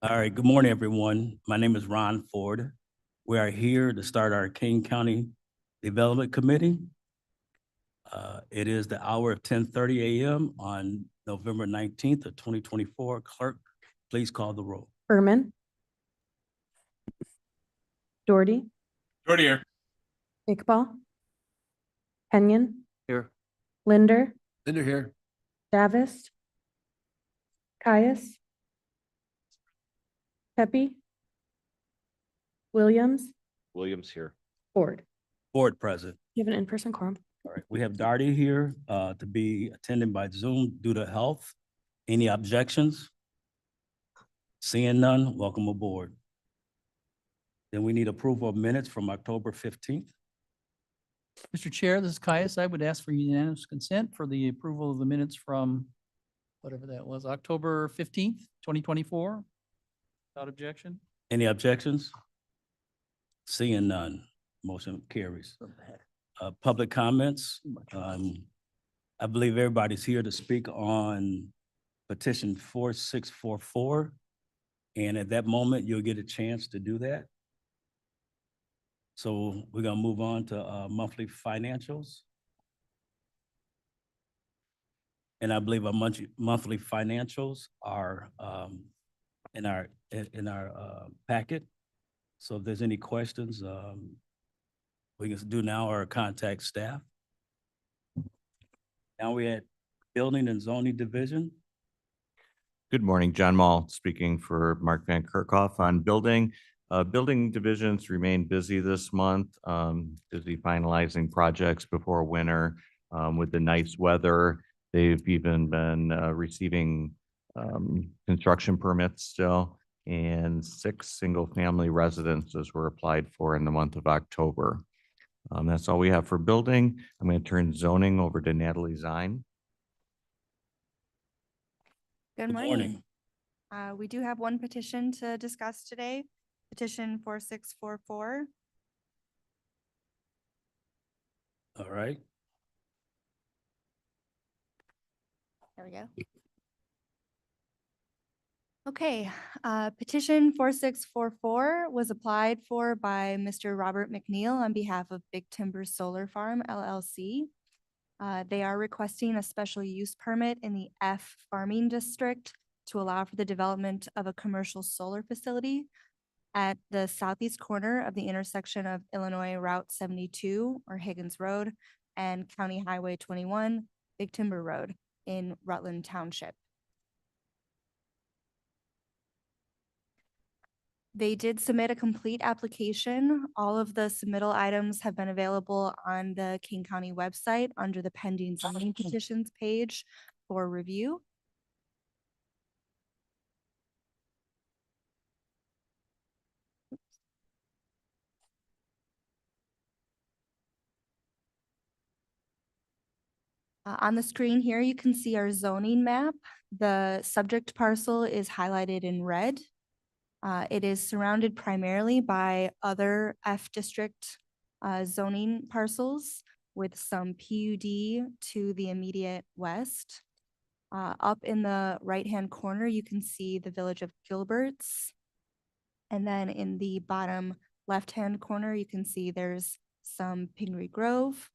All right, good morning, everyone. My name is Ron Ford. We are here to start our King County Development Committee. It is the hour of 10:30 a.m. on November 19th of 2024. Clerk, please call the roll. Berman, Doherty, Doherty here. Iqbal, Kenyon, Here. Linder, Linder here. Davis, Caius, Pepe, Williams, Williams here. Ford. Board present. You have an in-person quorum. All right, we have Darty here to be attending by Zoom due to health. Any objections? Seeing none, welcome aboard. Then we need approval of minutes from October 15th. Mr. Chair, this is Caius. I would ask for unanimous consent for the approval of the minutes from whatever that was, October 15th, 2024. Without objection. Any objections? Seeing none, motion carries. Public comments. I believe everybody's here to speak on petition 4644. And at that moment, you'll get a chance to do that. So we're gonna move on to monthly financials. And I believe our monthly financials are in our packet. So if there's any questions, we can do now or contact staff. Now we at Building and Zoning Division. Good morning, John Mall speaking for Mark Van Kerkhoff on building. Building divisions remain busy this month, busy finalizing projects before winter. With the nice weather, they've even been receiving construction permits still, and 6 single-family residences were applied for in the month of October. That's all we have for building. I'm going to turn zoning over to Natalie Zine. Good morning. We do have one petition to discuss today, petition 4644. All right. There we go. Okay, petition 4644 was applied for by Mr. Robert McNeil on behalf of Big Timber Solar Farm LLC. They are requesting a special use permit in the F farming district to allow for the development of a commercial solar facility at the southeast corner of the intersection of Illinois Route 72 or Higgins Road and County Highway 21, Big Timber Road in Rutland Township. They did submit a complete application. All of the submittal items have been available on the King County website under the pending zoning petitions page for review. On the screen here, you can see our zoning map. The subject parcel is highlighted in red. It is surrounded primarily by other F district zoning parcels with some PUD to the immediate west. Up in the right-hand corner, you can see the village of Gilberts. And then in the bottom left-hand corner, you can see there's some Pingree Grove,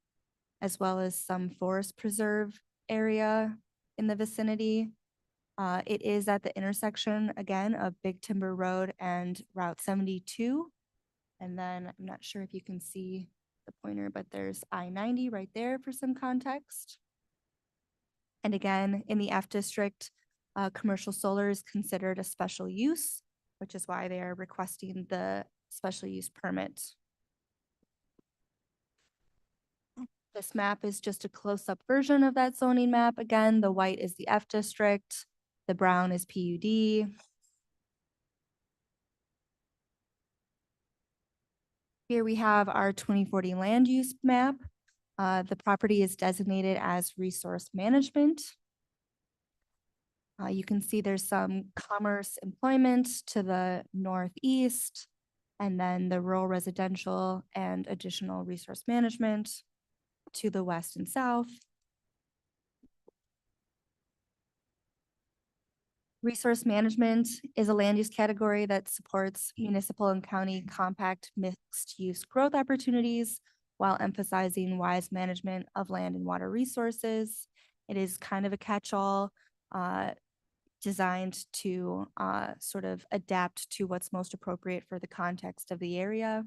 as well as some forest preserve area in the vicinity. It is at the intersection, again, of Big Timber Road and Route 72. And then I'm not sure if you can see the pointer, but there's I-90 right there for some context. And again, in the F district, commercial solar is considered a special use, which is why they are requesting the special use permit. This map is just a close-up version of that zoning map. Again, the white is the F district, the brown is PUD. Here we have our 2040 land use map. The property is designated as resource management. You can see there's some commerce employment to the northeast, and then the rural residential and additional resource management to the west and south. Resource management is a land use category that supports municipal and county compact mixed-use growth opportunities while emphasizing wise management of land and water resources. It is kind of a catch-all designed to sort of adapt to what's most appropriate for the context of the area.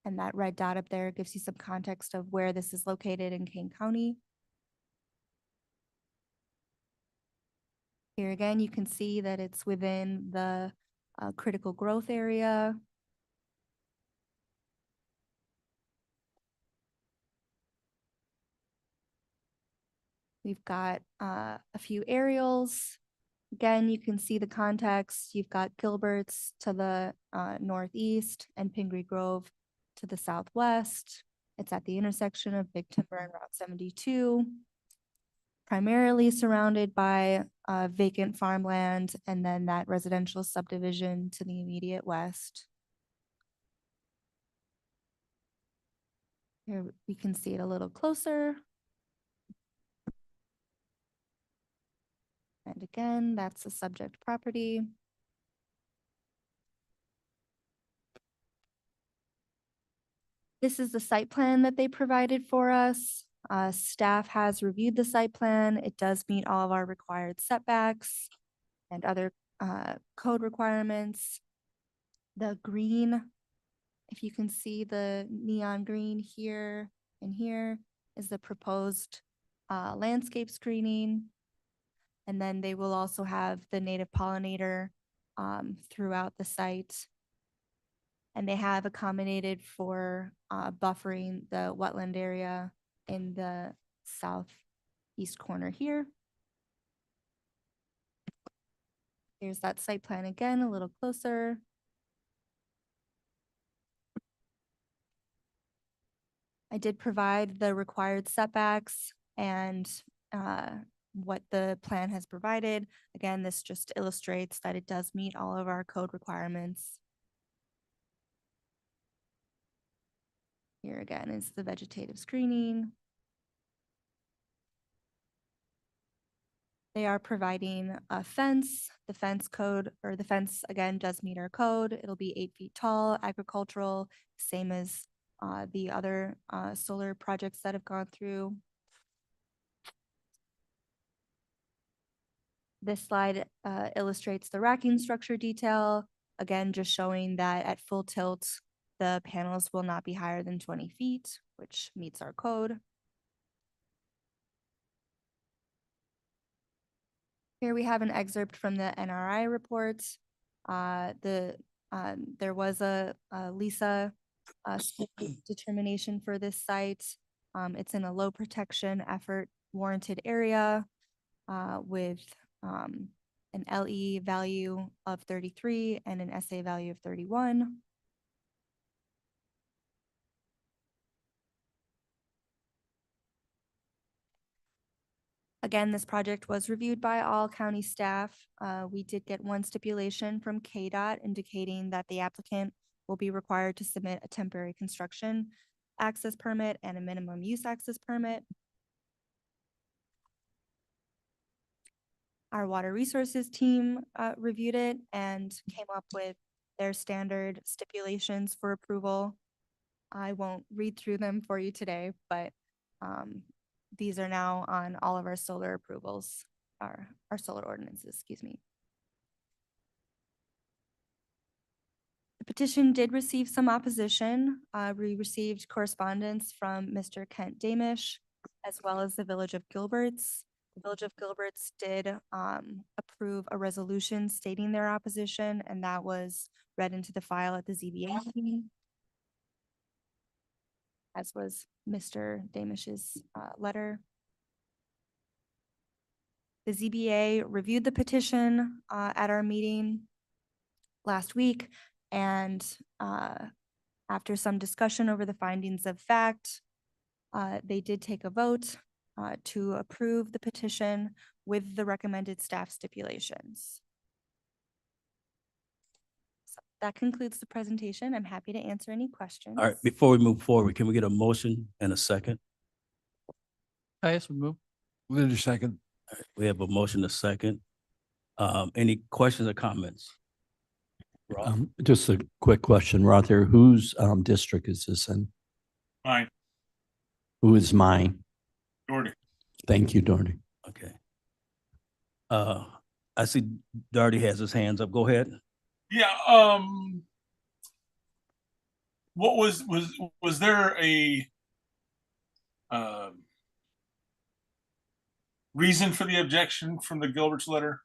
And that red dot up there gives you some context of where this is located in Kane County. Here again, you can see that it's within the critical growth area. We've got a few aerials. Again, you can see the context. You've got Gilbert's to the northeast and Pingree Grove to the southwest. It's at the intersection of Big Timber and Route 72. Primarily surrounded by vacant farmland and then that residential subdivision to the immediate west. Here we can see it a little closer. And again, that's the subject property. This is the site plan that they provided for us. Staff has reviewed the site plan. It does meet all of our required setbacks and other code requirements. The green, if you can see the neon green here and here, is the proposed landscape screening. And then they will also have the native pollinator throughout the site. And they have accommodated for buffering the wetland area in the southeast corner here. Here's that site plan again, a little closer. I did provide the required setbacks and what the plan has provided. Again, this just illustrates that it does meet all of our code requirements. Here again is the vegetative screening. They are providing a fence. The fence code, or the fence again, does meet our code. It'll be 8 feet tall, agricultural, same as the other solar projects that have gone through. This slide illustrates the racking structure detail. Again, just showing that at full tilt, the panels will not be higher than 20 feet, which meets our code. Here we have an excerpt from the NRI report. There was a LISA determination for this site. It's in a low protection effort warranted area with an LE value of 33 and an SA value of 31. Again, this project was reviewed by all county staff. We did get one stipulation from KDOT indicating that the applicant will be required to submit a temporary construction access permit and a minimum use access permit. Our water resources team reviewed it and came up with their standard stipulations for approval. I won't read through them for you today, but these are now on all of our solar approvals, our solar ordinances, excuse me. The petition did receive some opposition. We received correspondence from Mr. Kent Damish, as well as the Village of Gilbert's. The Village of Gilbert's did approve a resolution stating their opposition, and that was read into the file at the ZBA meeting, as was Mr. Damish's letter. The ZBA reviewed the petition at our meeting last week, and after some discussion over the findings of fact, they did take a vote to approve the petition with the recommended staff stipulations. So that concludes the presentation. I'm happy to answer any questions. All right, before we move forward, can we get a motion and a second? Caius would move. Linder second. We have a motion to second. Any questions or comments? Ross? Just a quick question, Rother, whose district is this in? Fine. Who is mine? Doherty. Thank you, Dorothy. Okay. I see Darty has his hands up. Go ahead. Yeah, what was there a reason for the objection from the Gilbert's letter?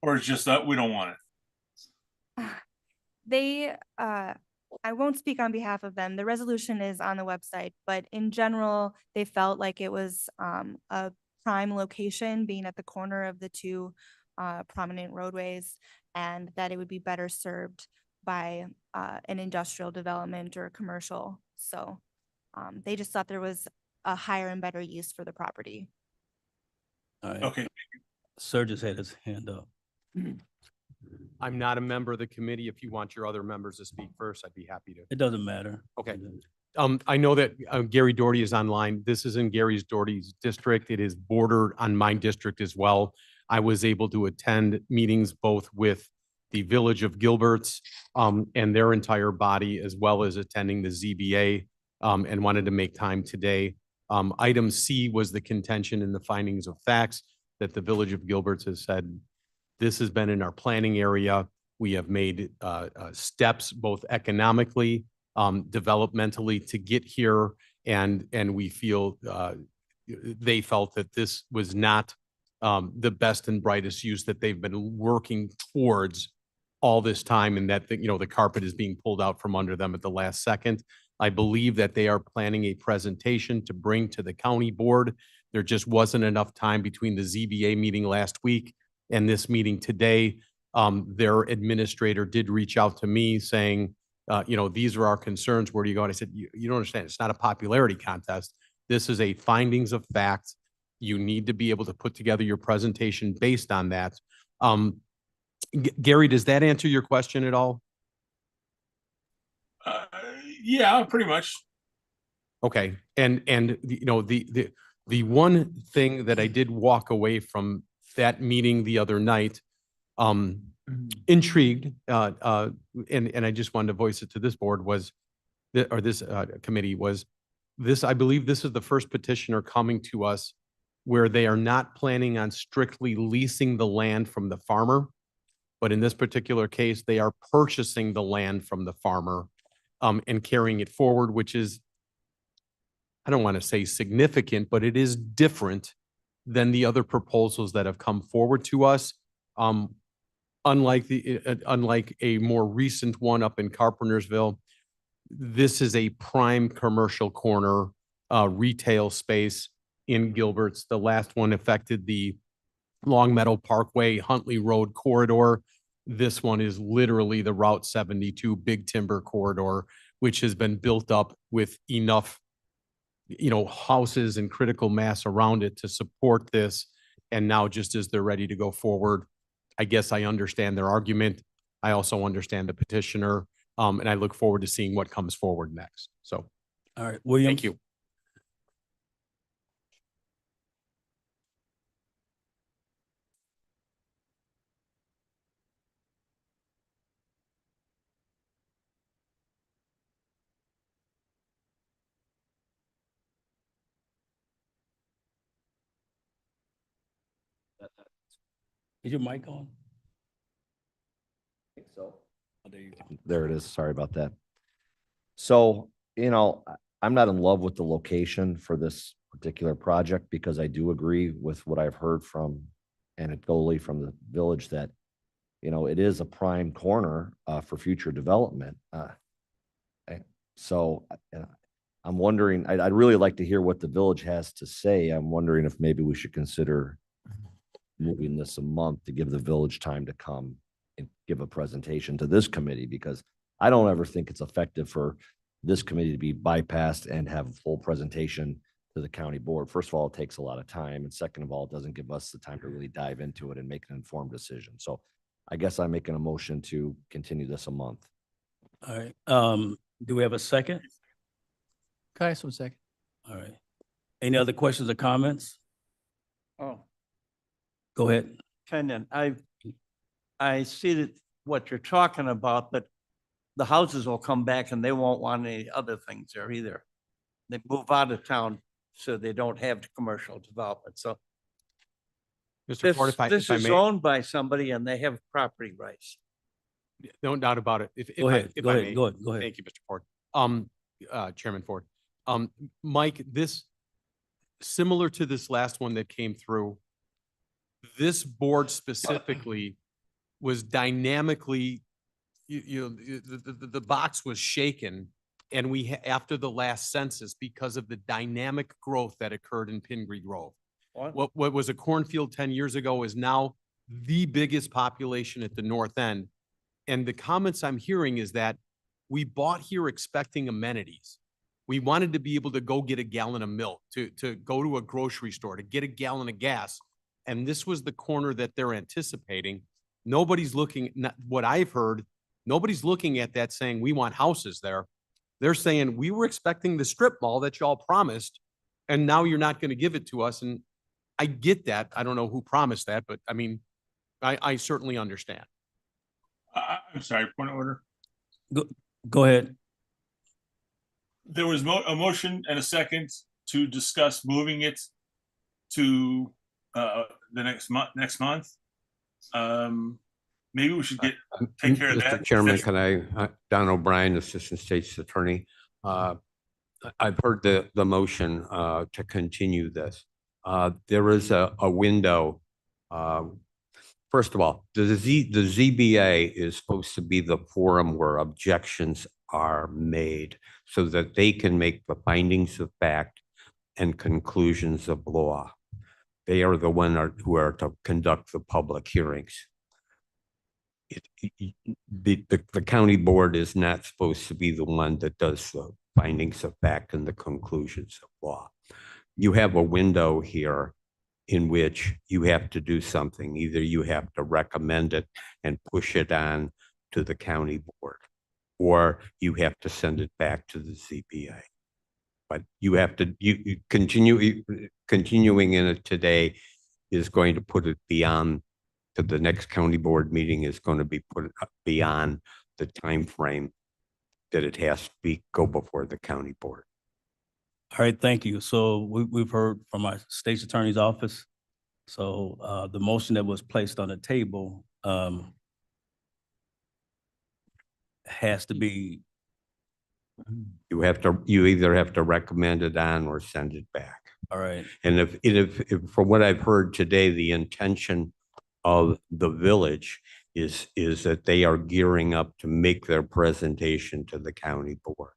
Or it's just that we don't want it? They, I won't speak on behalf of them. The resolution is on the website, but in general, they felt like it was a prime location, being at the corner of the two prominent roadways, and that it would be better served by an industrial development or commercial. So they just thought there was a higher and better use for the property. All right. Okay, Sir just had his hand up. I'm not a member of the committee. If you want your other members to speak first, I'd be happy to. It doesn't matter. Okay. I know that Gary Doherty is online. This is in Doherty's district. It is bordered on my district as well. I was able to attend meetings both with the Village of Gilbert's and their entire body, as well as attending the ZBA, and wanted to make time today. Item C was the contention in the findings of facts that the Village of Gilbert's has said, this has been in our planning area. We have made steps both economically, developmentally to get here, and we feel they felt that this was not the best and brightest use that they've been working towards all this time, and that the carpet is being pulled out from under them at the last second. I believe that they are planning a presentation to bring to the county board. There just wasn't enough time between the ZBA meeting last week and this meeting today. Their administrator did reach out to me saying, these are our concerns. Where do you go? And I said, you don't understand. It's not a popularity contest. This is a findings of fact. You need to be able to put together your presentation based on that. Gary, does that answer your question at all? yeah, pretty much. Okay, and the one thing that I did walk away from that meeting the other night, intrigued, and I just wanted to voice it to this board was, this committee was this. I believe this is the first petitioner coming to us where they are not planning on strictly leasing the land from the farmer, but in this particular case, they are purchasing the land from the farmer and carrying it forward, which is, I don't want to say significant, but it is different than the other proposals that have come forward to us. Unlike a more recent one up in Carpentersville, this is a prime commercial corner retail space in Gilbert's. The last one affected the Long Meadow Parkway, Huntley Road corridor. This one is literally the Route 72 Big Timber corridor, which has been built up with enough houses and critical mass around it to support this. And now just as they're ready to go forward, I guess I understand their argument. I also understand the petitioner, and I look forward to seeing what comes forward next. So, All right, William. thank you. Is your mic on? So. Oh, there you go. There it is. Sorry about that. So, I'm not in love with the location for this particular project because I do agree with what I've heard from anecdotally from the village that, it is a prime corner for future development. So I'm wondering, I'd really like to hear what the village has to say. I'm wondering if maybe we should consider moving this a month to give the village time to come and give a presentation to this committee, because I don't ever think it's effective for this committee to be bypassed and have a full presentation to the county board. First of all, it takes a lot of time. And second of all, it doesn't give us the time to really dive into it and make an informed decision. So I guess I'm making a motion to continue this a month. All right, do we have a second? Caius, one second. All right. Any other questions or comments? Oh, Go ahead. Kenyon, I see that what you're talking about, but the houses will come back and they won't want any other things there either. They move out of town, so they don't have the commercial development. So Mr. Ford, this if I is may, owned by somebody and they have property rights. no doubt about it. Go ahead. If Go I ahead. may. Go ahead. Go ahead. Thank you, Mr. Ford. Chairman Ford. Mike, this, similar to this last one that came through, this board specifically was dynamically, the box was shaken. And after the last census, because of the dynamic growth that occurred in Pingree Grove. What was a cornfield 10 years ago is now the biggest population at the north end. And the comments I'm hearing is that we bought here expecting amenities. We wanted to be able to go get a gallon of milk, to go to a grocery store, to get a gallon of gas. And this was the corner that they're anticipating. Nobody's looking, what I've heard, nobody's looking at that saying, we want houses there. They're saying, we were expecting the strip mall that y'all promised, and now you're not going to give it to us. And I get that. I don't know who promised that, but I mean, I certainly understand. I'm sorry, point of order. Go ahead. There was a motion and a second to discuss moving it to the next month. Maybe we should take care of that. Mr. Chairman, can I, Don O'Brien, Assistant State's Attorney. I've heard the motion to continue this. There is a window. First of all, the ZBA is supposed to be the forum where objections are made so that they can make the findings of fact and conclusions of law. They are the one who are to conduct the public hearings. The county board is not supposed to be the one that does the findings of fact and the conclusions of law. You have a window here in which you have to do something. Either you have to recommend it and push it on to the county board, or you have to send it back to the ZBA. But you have to, continuing in it today is going to put it beyond, to the next county board meeting is going to be put beyond the time frame that it has to go before the county board. All right, thank you. So we've heard from our state's attorney's office. So the motion that was placed on the table has to be. You either have to recommend it on or send it back. All right. And if from what I've heard today, the intention of the village is that they are gearing up to make their presentation to the county board,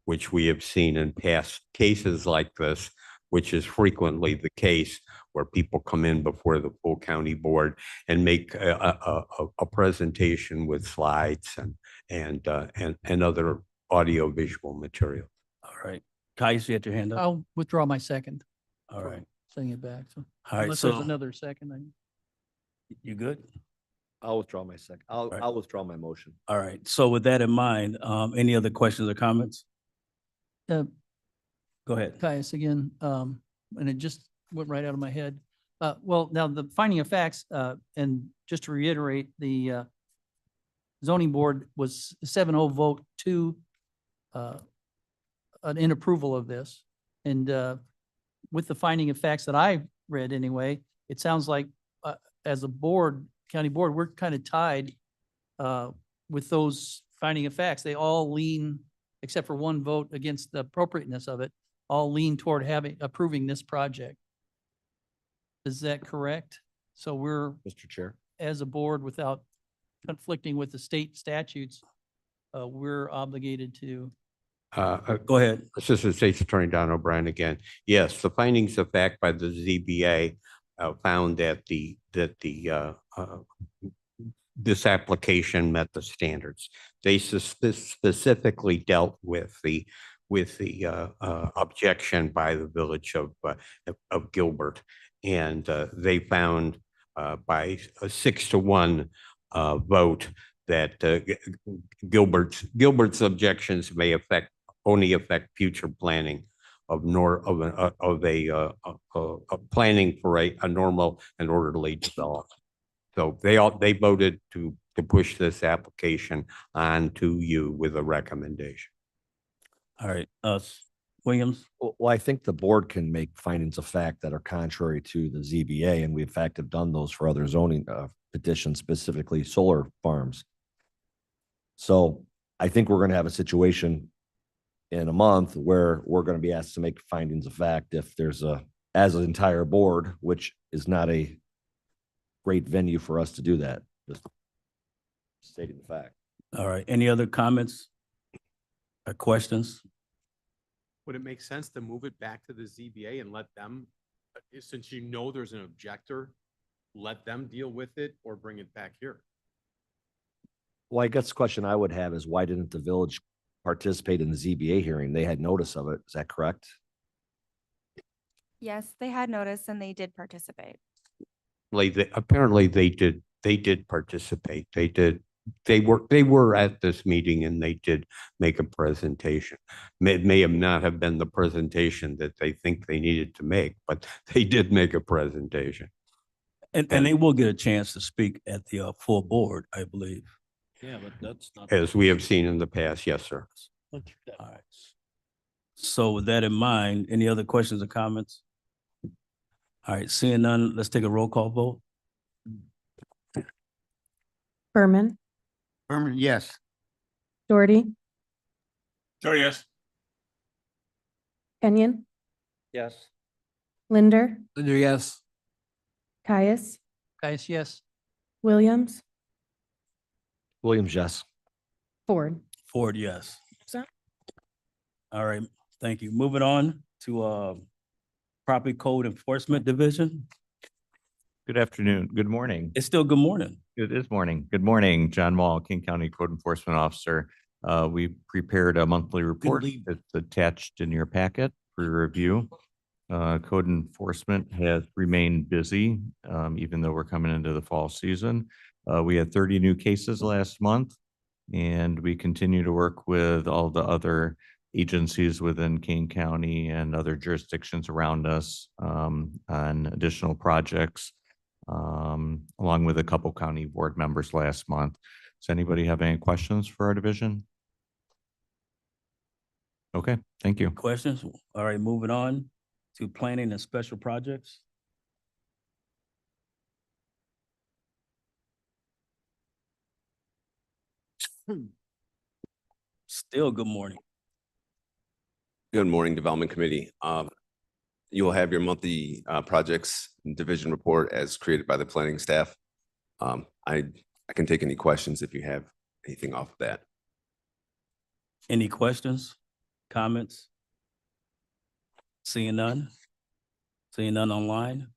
which we have seen in past cases like this, which is frequently the case where people come in before the full county board and make a presentation with slides and other audio visual material. All right. Kais, you had your hand up? I'll withdraw my second. All right. Sending it back. So All right. unless there's So another second, you good? I'll withdraw my second. Right. I'll withdraw my motion. All right. So with that in mind, any other questions or comments? Uh, Go ahead. Caius again, and it just went right out of my head. Well, now the finding of facts, and just to reiterate, the zoning board was 7-0 vote to in approval of this. And with the finding of facts that I read anyway, it sounds like as a board, county board, we're kind of tied with those finding of facts. They all lean, except for one vote against the appropriateness of it, all lean toward approving this project. Is that correct? So we're, Mr. Chair. as a board, without conflicting with the state statutes, we're obligated to. Go ahead. Assistant State's Attorney Don O'Brien again. Yes, the findings of fact by the ZBA found that this application met the standards. They specifically dealt with the objection by the village of Gilbert, and they found by a 6-1 vote that Gilbert's objections may only affect future planning planning for a normal and orderly development. So they voted to push this application on to you with a recommendation. All right, Williams, Well, I think the board can make findings of fact that are contrary to the ZBA, and we in fact have done those for other zoning petitions, specifically solar farms. So I think we're gonna have a situation in a month where we're gonna be asked to make findings of fact if there's as an entire board, which is not a great venue for us to do that. Just stating the fact. all right, any other comments or questions? Would it make sense to move it back to the ZBA and let them, since you know there's an objector, let them deal with it or bring it back here? Well, I guess the question I would have is why didn't the village participate in the ZBA hearing? They had notice of it. Is that correct? Yes, they had notice and they did participate. Apparently they did participate. They were at this meeting and they did make a presentation. It may not have been the presentation that they think they needed to make, but they did make a presentation. And they will get a chance to speak at the full board, I believe. Yeah, but that's not. As we have seen in the past, yes, sir. All right. So with that in mind, any other questions or comments? All right, seeing none, let's take a roll call vote. Berman, Berman, yes. Doherty, Sure, yes. Kenyon, Yes. Linder, Linder, yes. Caius, Caius, yes. Williams, Williams, yes. Ford. Ford, yes. Sir. All right, thank you. Moving on to Property Code Enforcement Division. Good afternoon. Good morning. It's still good morning. It is morning. Good morning, John Mall, King County Code Enforcement Officer. We prepared a monthly report. leave. It's attached in your packet for your review. Code enforcement has remained busy, even though we're coming into the fall season. We had 30 new cases last month, and we continue to work with all the other agencies within King County and other jurisdictions around us on additional projects, along with a couple county board members last month. Does anybody have any questions for our division? Okay, thank you. Questions? All right, moving on to Planning and Special Projects. Still good morning. Good morning, Development Committee. You will have your monthly projects and division report as created by the planning staff. I can take any questions if you have anything off of that. Any questions, comments? Seeing none? Seeing none online?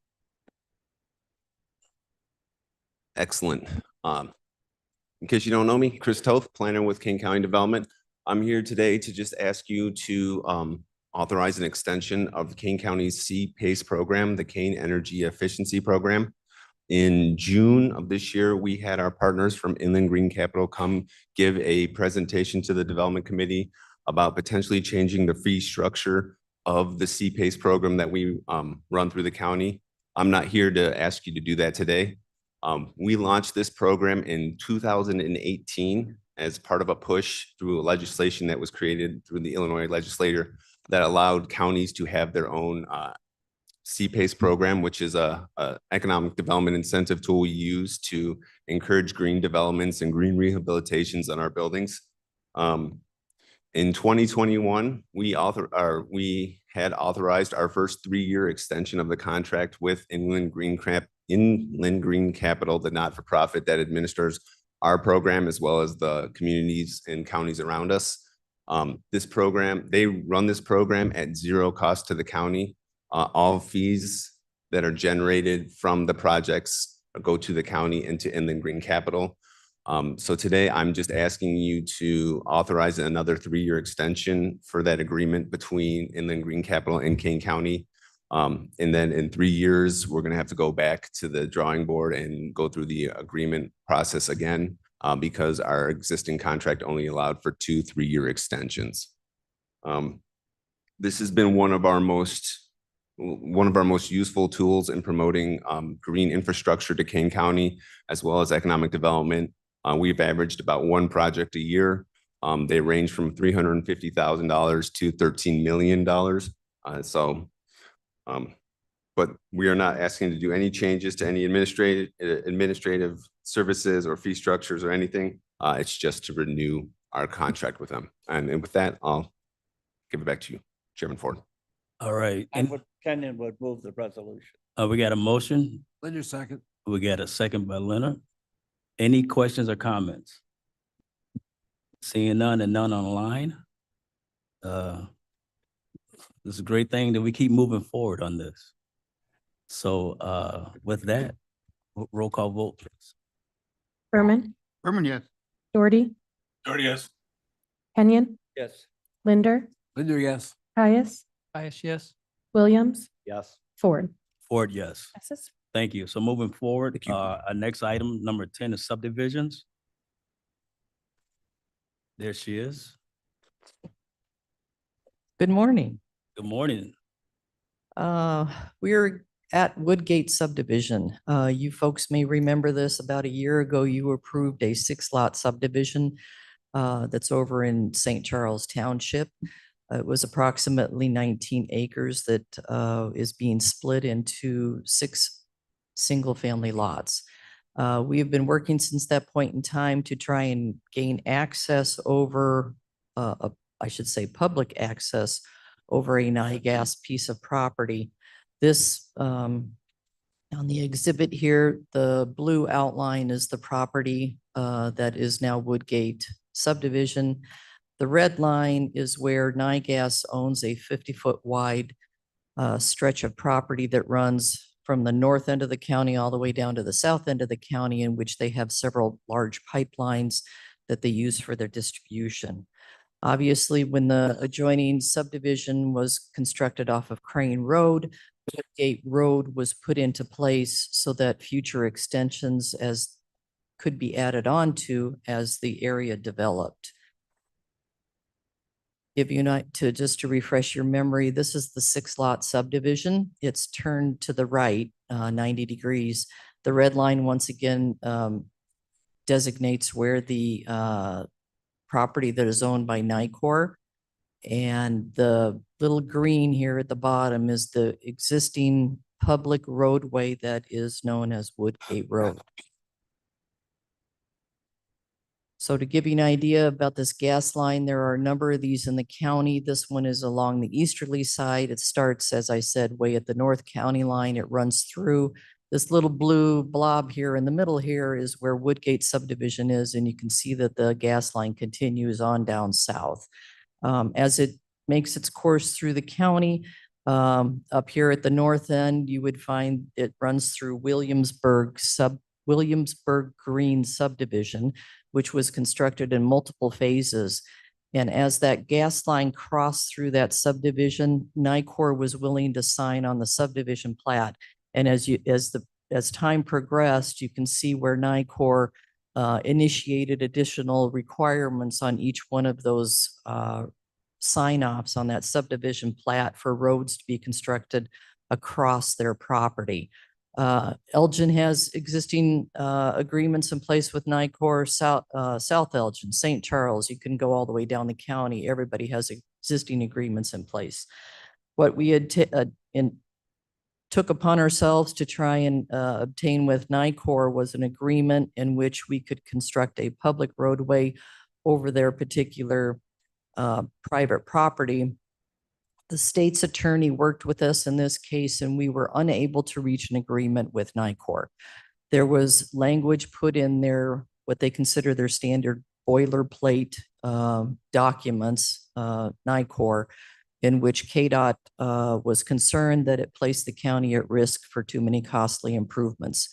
Excellent. In case you don't know me, Chris Toth, planner with King County Development. I'm here today to just ask you to authorize an extension of Kane County's C-PACE program, the Kane Energy Efficiency Program. In June of this year, we had our partners from Inland Green Capital come give a presentation to the Development Committee about potentially changing the fee structure of the C-PACE program that we run through the county. I'm not here to ask you to do that today. We launched this program in 2018 as part of a push through legislation that was created through the Illinois legislature that allowed counties to have their own C-PACE program, which is a economic development incentive tool we use to encourage green developments and green rehabilitations on our buildings. In 2021, we had authorized our first 3-year extension of the contract with Inland Green Capital, the not-for-profit that administers our program as well as the communities and counties around us. This program, they run this program at zero cost to the county. All fees that are generated from the projects go to the county and to Inland Green Capital. So today I'm just asking you to authorize another 3-year extension for that agreement between Inland Green Capital and Kane County. And then in 3 years, we're going to have to go back to the drawing board and go through the agreement process again because our existing contract only allowed for 2 3-year extensions. this has been one of our most useful tools in promoting green infrastructure to Kane County, as well as economic development. We've averaged about one project a year. They range from $350,000 to $13 million. But we are not asking to do any changes to any administrative services or fee structures or anything. It's just to renew our contract with them. And with that, I'll give it back to you, Chairman Ford. All right. Kenyon would move the resolution. We got a motion. Linder second. We got a second by Leonard. Any questions or comments? Seeing none and none online. This is a great thing that we keep moving forward on this. So with that, roll call vote, please. Berman, Berman, yes. Doherty, Doherty, yes. Kenyon, Yes. Linder, Linder, yes. Caius, Caius, yes. Williams, Yes. Ford. Ford, yes. Passes. Thank you. So moving forward, our next item, number 10 is subdivisions. There she is. Good morning. Good morning. We're at Woodgate subdivision. You folks may remember this. About a year ago, you approved a 6-lot subdivision that's over in St. Charles Township. It was approximately 19 acres that is being split into 6 single-family lots. We have been working since that point in time to try and gain access over, I should say, public access over a NIGAS piece of property. This, on the exhibit here, the blue outline is the property that is now Woodgate subdivision. The red line is where NIGAS owns a 50-foot wide stretch of property that runs from the north end of the county all the way down to the south end of the county, in which they have several large pipelines that they use for their distribution. Obviously, when the adjoining subdivision was constructed off of Crane Road, Woodgate Road was put into place so that future extensions could be added on to as the area developed. If you not just to refresh your memory, this is the 6-lot subdivision. It's turned to the right 90 degrees. The red line once again designates where the property that is owned by NICOR. And the little green here at the bottom is the existing public roadway that is known as Woodgate Road. So to give you an idea about this gas line, there are a number of these in the county. This one is along the easterly side. It starts, as I said, way at the North County line. It runs through. This little blue blob here in the middle here is where Woodgate subdivision is, and you can see that the gas line continues on down south. As it makes its course through the county, up here at the north end, you would find it runs through Williamsburg Green subdivision, which was constructed in multiple phases. And as that gas line crossed through that subdivision, NICOR was willing to sign on the subdivision plat. And as time progressed, you can see where NICOR initiated additional requirements on each one of those sign-offs on that subdivision plat for roads to be constructed across their property. Elgin has existing agreements in place with NICOR, South Elgin, St. Charles. You can go all the way down the county. Everybody has existing agreements in place. What we had took upon ourselves to try and obtain with NICOR was an agreement in which we could construct a public roadway over their particular private property. The state's attorney worked with us in this case, and we were unable to reach an agreement with NICOR. There was language put in there, what they consider their standard boilerplate documents, NICOR, in which KDOT was concerned that it placed the county at risk for too many costly improvements.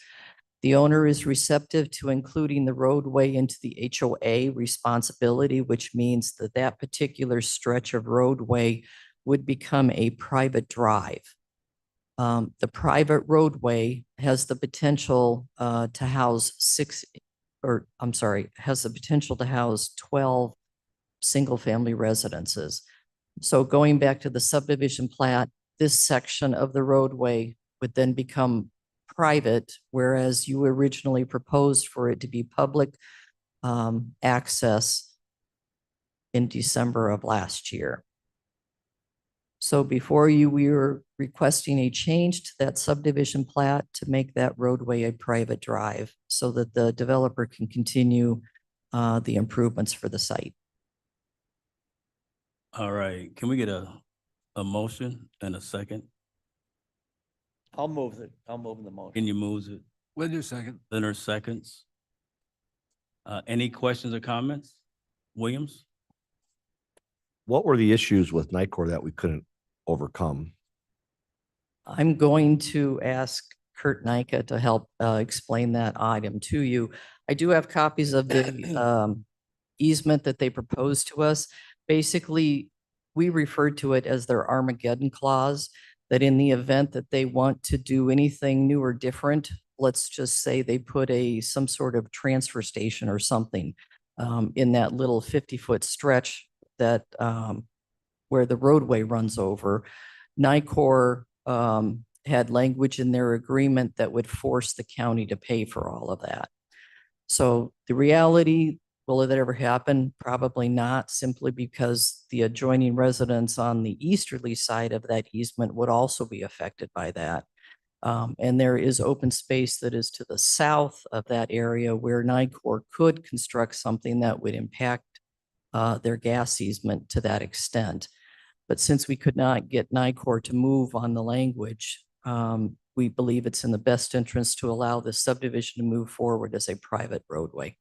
The owner is receptive to including the roadway into the HOA responsibility, which means that that particular stretch of roadway would become a private drive. The private roadway has the potential to house 12 single-family residences. So going back to the subdivision plat, this section of the roadway would then become private, whereas you originally proposed for it to be public access in December of last year. So before you, we were requesting a change to that subdivision plat to make that roadway a private drive so that the developer can continue the improvements for the site. All right, can we get a motion and a second? I'll move it. I'll move the motion. Can you move it? Linder second. Leonard seconds. Any questions or comments? Williams? What were the issues with NICOR that we couldn't overcome? I'm going to ask Kurt Nika to help explain that item to you. I do have copies of the easement that they proposed to us. Basically, we referred to it as their Armageddon clause, that in the event that they want to do anything new or different, let's just say they put some sort of transfer station or something in that little 50-foot stretch that where the roadway runs over. NICOR had language in their agreement that would force the county to pay for all of that. So the reality, will it ever happen? Probably not, simply because the adjoining residents on the easterly side of that easement would also be affected by that. And there is open space that is to the south of that area where NICOR could construct something that would impact their gas easement to that extent. But since we could not get NICOR to move on the language, we believe it's in the best interest to allow this subdivision to move forward as a private roadway.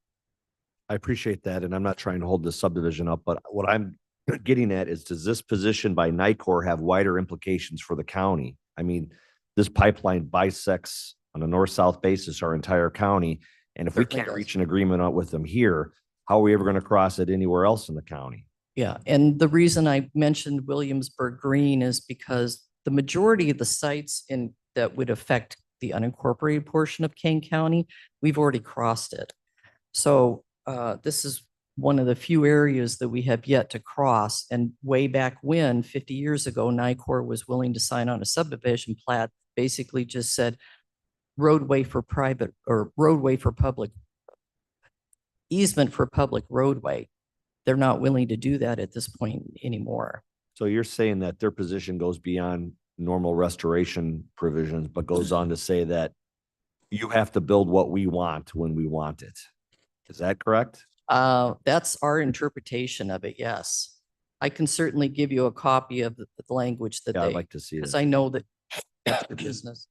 I appreciate that, and I'm not trying to hold this subdivision up, but what I'm getting at is, does this position by NICOR have wider implications for the county? I mean, this pipeline bisects on a north-south basis our entire county, and if we Certainly can't does. reach an agreement with them here, how are we ever going to cross it anywhere else in the county? Yeah, and the reason I mentioned Williamsburg Green is because the majority of the sites that would affect the unincorporated portion of Kane County, we've already crossed it. So this is one of the few areas that we have yet to cross. And way back when, 50 years ago, NICOR was willing to sign on a subdivision plat, basically just said roadway for private or roadway for public, easement for public roadway. They're not willing to do that at this point anymore. So you're saying that their position goes beyond normal restoration provisions, but goes on to say that you have to build what we want when we want it. Is that correct? That's our interpretation of it, yes. I can certainly give you a copy of the language that Yeah, I'd they, like to see because it. I know that that's their business.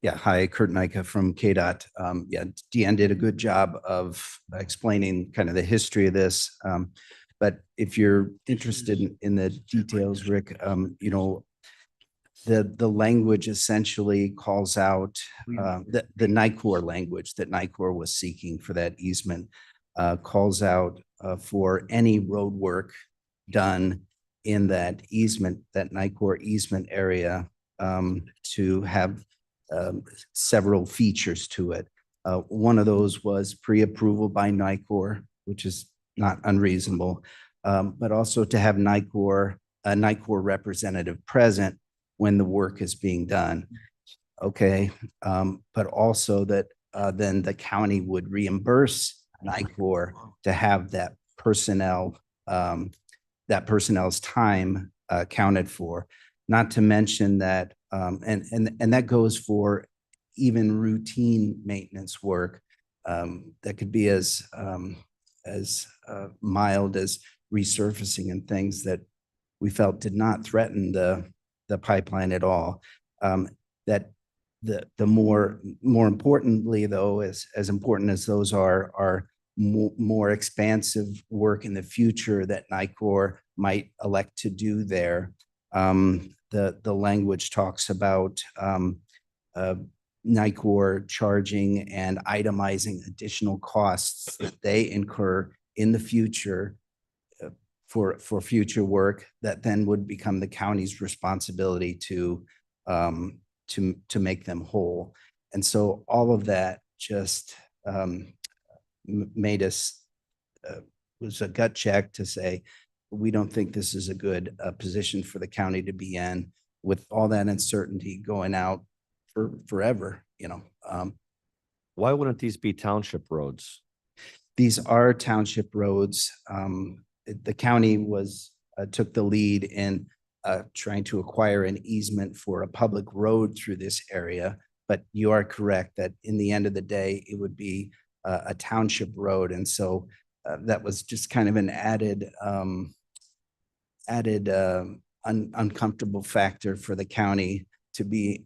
Yeah, hi, Kurt Nika from KDOT. Yeah, Deanne did a good job of explaining kind of the history of this. But if you're interested in the details, Rick, you know, the language essentially calls out the NICOR language that NICOR was seeking for that easement, calls out for any road work done in that easement, that NICOR easement area, to have several features to it. One of those was pre-approval by NICOR, which is not unreasonable, but also to have a NICOR representative present when the work is being done. Okay, but also that then the county would reimburse NICOR to have that personnel's time accounted for. Not to mention that, and that goes for even routine maintenance work that could be as mild as resurfacing and things that we felt did not threaten the pipeline at all. That the more importantly though, as important as those are more expansive work in the future that NICOR might elect to do there. The language talks about NICOR charging and itemizing additional costs that they incur in the future for future work that then would become the county's responsibility to make them whole. And so all of that just made us was a gut check to say, we don't think this is a good position for the county to be in with all that uncertainty going out for forever, you know. Why wouldn't these be township roads? These are township roads. The county took the lead in trying to acquire an easement for a public road through this area. But you are correct that in the end of the day, it would be a township road. And so that was just kind of an added uncomfortable factor for the county to be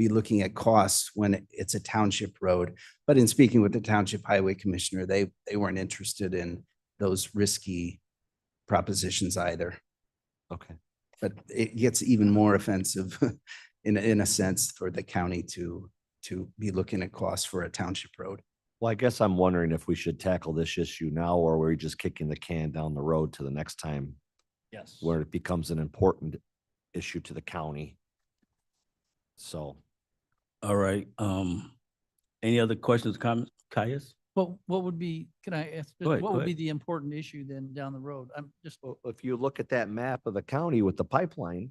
looking at costs when it's a township road. But in speaking with the township highway commissioner, they weren't interested in those risky propositions either. Okay. But it gets even more offensive in a sense for the county to be looking at costs for a township road. Well, I guess I'm wondering if we should tackle this issue now, or we're just kicking the can down the road to the next time Yes. where it becomes an important issue to the county. So, All right. Any other questions, comments? Caius? What would be, can I ask, Go ahead, what go would be ahead. the important issue then down the road? I'm just if you look at that map of the county with the pipeline,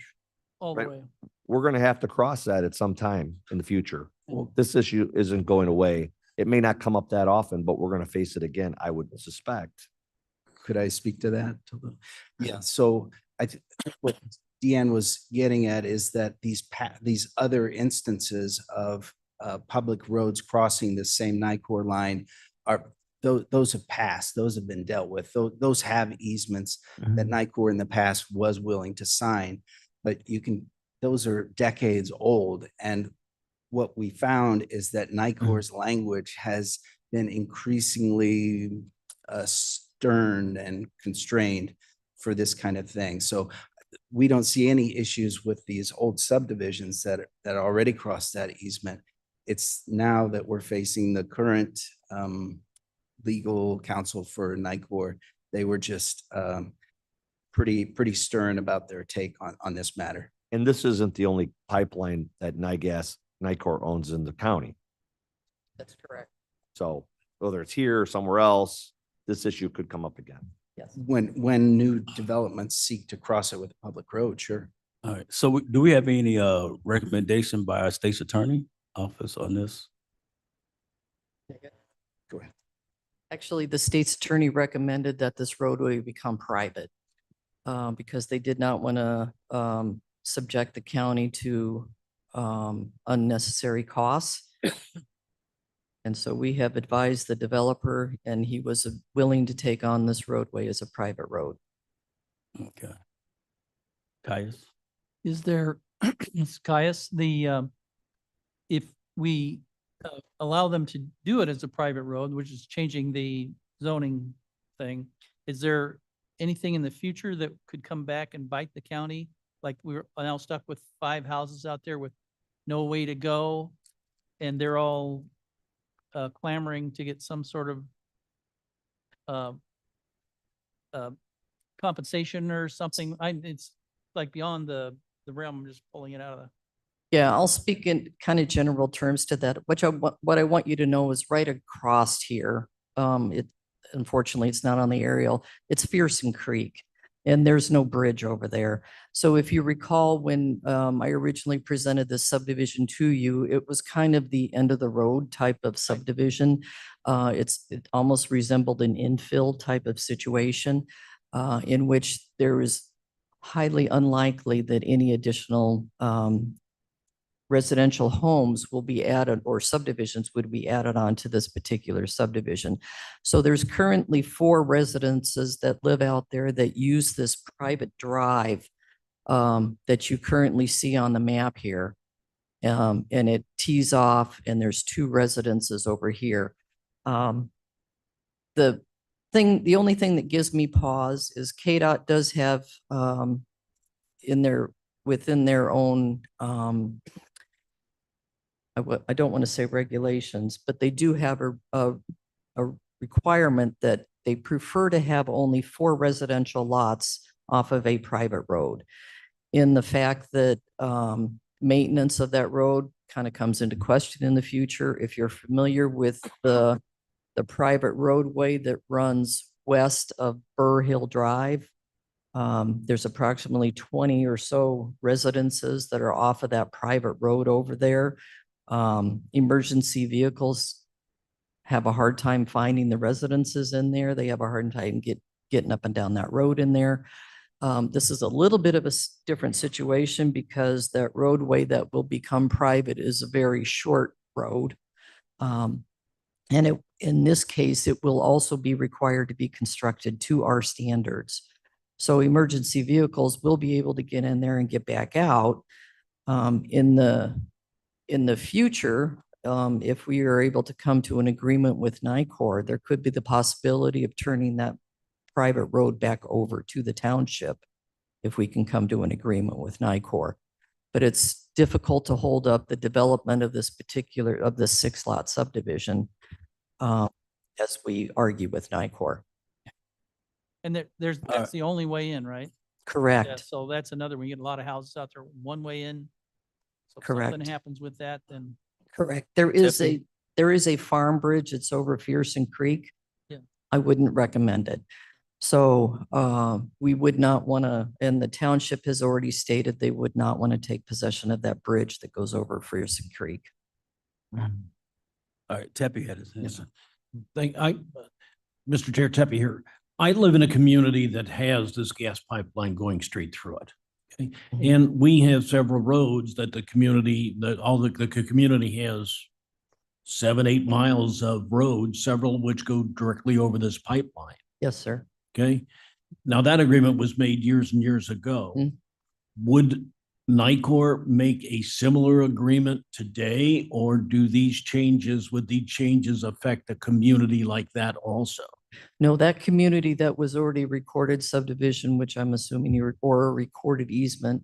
all the right. way. we're going to have to cross that at some time in the future. Well, this issue isn't going away. It may not come up that often, but we're going to face it again, I would suspect. Could I speak to that? Yeah, so what Deanne was getting at is that these other instances of public roads crossing the same NICOR line those have passed, those have been dealt with. Those have easements that NICOR in the past was willing to sign, but those are decades old. And what we found is that NICOR's language has been increasingly stern and constrained for this kind of thing. So we don't see any issues with these old subdivisions that already crossed that easement. It's now that we're facing the current legal counsel for NICOR. They were just pretty stern about their take on this matter. And this isn't the only pipeline that NICOR owns in the county. That's correct. So whether it's here or somewhere else, this issue could come up again. Yes. When new developments seek to cross it with a public road, sure. All right. So do we have any recommendation by our state's attorney office on this? Go ahead. Actually, the state's attorney recommended that this roadway become private because they did not want to subject the county to unnecessary costs. And so we have advised the developer, and he was willing to take on this roadway as a private road. Okay. Caius? Is there, Caius, if we allow them to do it as a private road, which is changing the zoning thing, is there anything in the future that could come back and bite the county? Like we're now stuck with 5 houses out there with no way to go, and they're all clamoring to get some sort of compensation or something. It's like beyond the realm. I'm just pulling it out of the. Yeah, I'll speak in kind of general terms to that. What I want you to know is right across here. Unfortunately, it's not on the aerial. It's Fearson Creek, and there's no bridge over there. So if you recall, when I originally presented this subdivision to you, it was kind of the end of the road type of subdivision. It almost resembled an infill type of situation in which there is highly unlikely that any additional residential homes will be added or subdivisions would be added on to this particular subdivision. So there's currently 4 residences that live out there that use this private drive that you currently see on the map here. And it tees off, and there's 2 residences over here. The only thing that gives me pause is KDOT does have within their own I don't want to say regulations, but they do have a requirement that they prefer to have only 4 residential lots off of a private road. In the fact that maintenance of that road kind of comes into question in the future. If you're familiar with the private roadway that runs southwest of Burr Hill Drive. There's approximately 20 or so residences that are off of that private road over there. Emergency vehicles have a hard time finding the residences in there. They have a hard time getting up and down that road in there. This is a little bit of a different situation because that roadway that will become private is a very short road. And in this case, it will also be required to be constructed to our standards. So emergency vehicles will be able to get in there and get back out. In the future, if we are able to come to an agreement with NICOR, there could be the possibility of turning that private road back over to the township if we can come to an agreement with NICOR. But it's difficult to hold up the development of this 6-lot subdivision as we argue with NICOR. And that's the only way in, right? Yeah, Correct. so that's another, we get a lot of houses out there, one way in. So if Correct. something happens with that, then Correct. There is a farm bridge. It's over Fearson Creek. Yeah. I wouldn't recommend it. So we would not want to, and the township has already stated they would not want to take possession of that bridge that goes over Fearson Creek. All right, Tepe had his hand. Mr. Chair, Tepe here. I live in a community that has this gas pipeline going straight through it. Okay? And we have several roads that the community, the community has 7-8 miles of roads, several of which go directly over this pipeline. Yes, sir. Okay. Now that agreement was made years and years ago. Would NICOR make a similar agreement today, or would these changes affect a community like that also? No, that community that was already recorded subdivision, which I'm assuming or a recorded easement,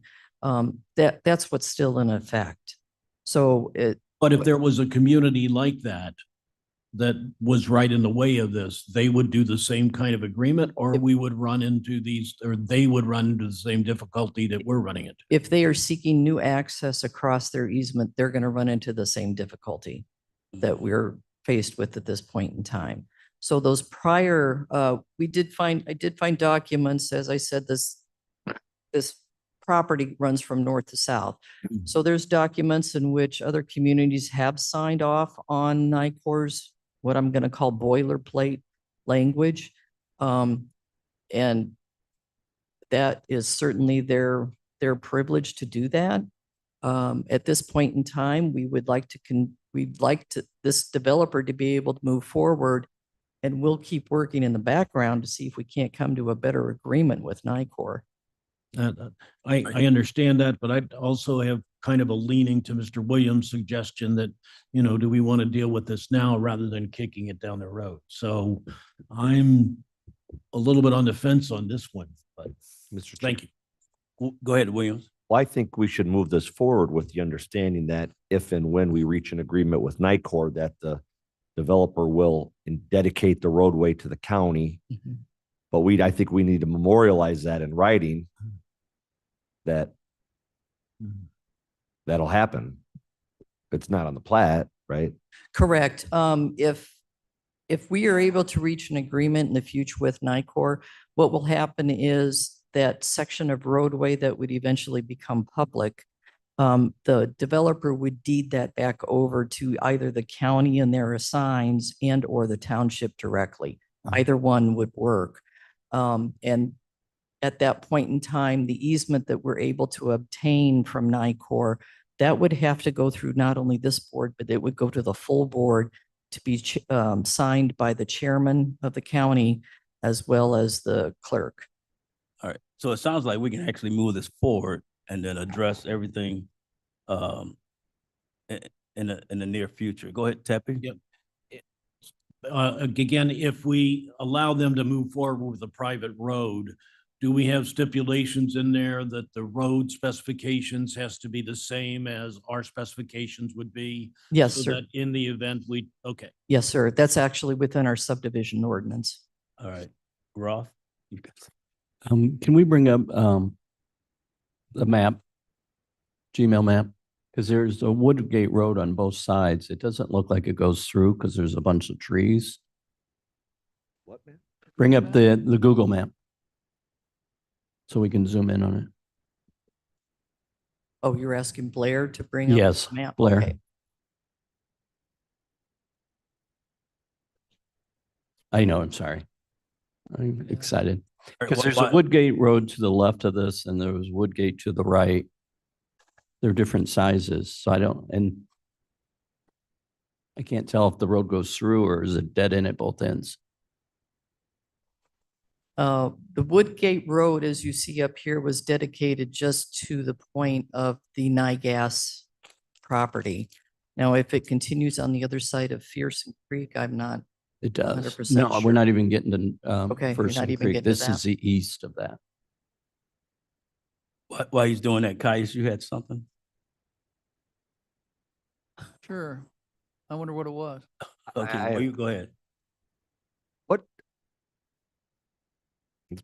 that's what's still in effect. So But if there was a community like that was right in the way of this, they would do the same kind of agreement, or we would run into they would run into the same difficulty that we're running into? if they are seeking new access across their easement, they're going to run into the same difficulty that we're faced with at this point in time. So those prior, I did find documents, as I said, this property runs from north to south. So there's documents in which other communities have signed off on NICOR's, what I'm going to call boilerplate language. And that is certainly their privilege to do that. At this point in time, we'd like this developer to be able to move forward, and we'll keep working in the background to see if we can't come to a better agreement with NICOR. I understand that, but I also have kind of a leaning to Mr. Williams' suggestion that, do we want to deal with this now rather than kicking it down the road? So I'm a little bit on the fence on this one, but Mr. thank you. Go ahead, Williams. Well, I think we should move this forward with the understanding that if and when we reach an agreement with NICOR, that the developer will dedicate the roadway to the county. But I think we need to memorialize that in writing, that that'll happen. It's not on the plat, right? Correct. If we are able to reach an agreement in the future with NICOR, what will happen is that section of roadway that would eventually become public, the developer would deed that back over to either the county and their assigns and or the township directly. Either one would work. And at that point in time, the easement that we're able to obtain from NICOR, that would have to go through not only this board, but it would go to the full board to be signed by the chairman of the county as well as the clerk. All right, so it sounds like we can actually move this forward and then address everything in the near future. Go ahead, Tepe. Yep. Again, if we allow them to move forward with a private road, do we have stipulations in there that the road specifications has to be the same as our specifications would be? Yes, So sir. that in the event okay. Yes, sir. That's actually within our subdivision ordinance. All right, Roth. Can we bring up the map, Gmail map? Because there's a Woodgate Road on both sides. It doesn't look like it goes through because there's a bunch of trees. What, man? Bring up the Google map. So we can zoom in on it. Oh, you're asking Blair to bring up Yes, the map? Blair. Okay. I know, I'm sorry. I'm excited. Because Wh- there's why- a Woodgate Road to the left of this and there was Woodgate to the right. They're different sizes, so I don't, and I can't tell if the road goes through or is it dead end at both ends. The Woodgate Road, as you see up here, was dedicated just to the point of the NIGAS property. Now, if it continues on the other side of Fearson Creek, I'm not, It does. 100% No, we're sure. not even getting to Okay, you're First not and even Creek. getting to This that. is the east of that. While he's doing that, Caius, you had something? Sure. I wonder what it was. Okay, well, you go ahead.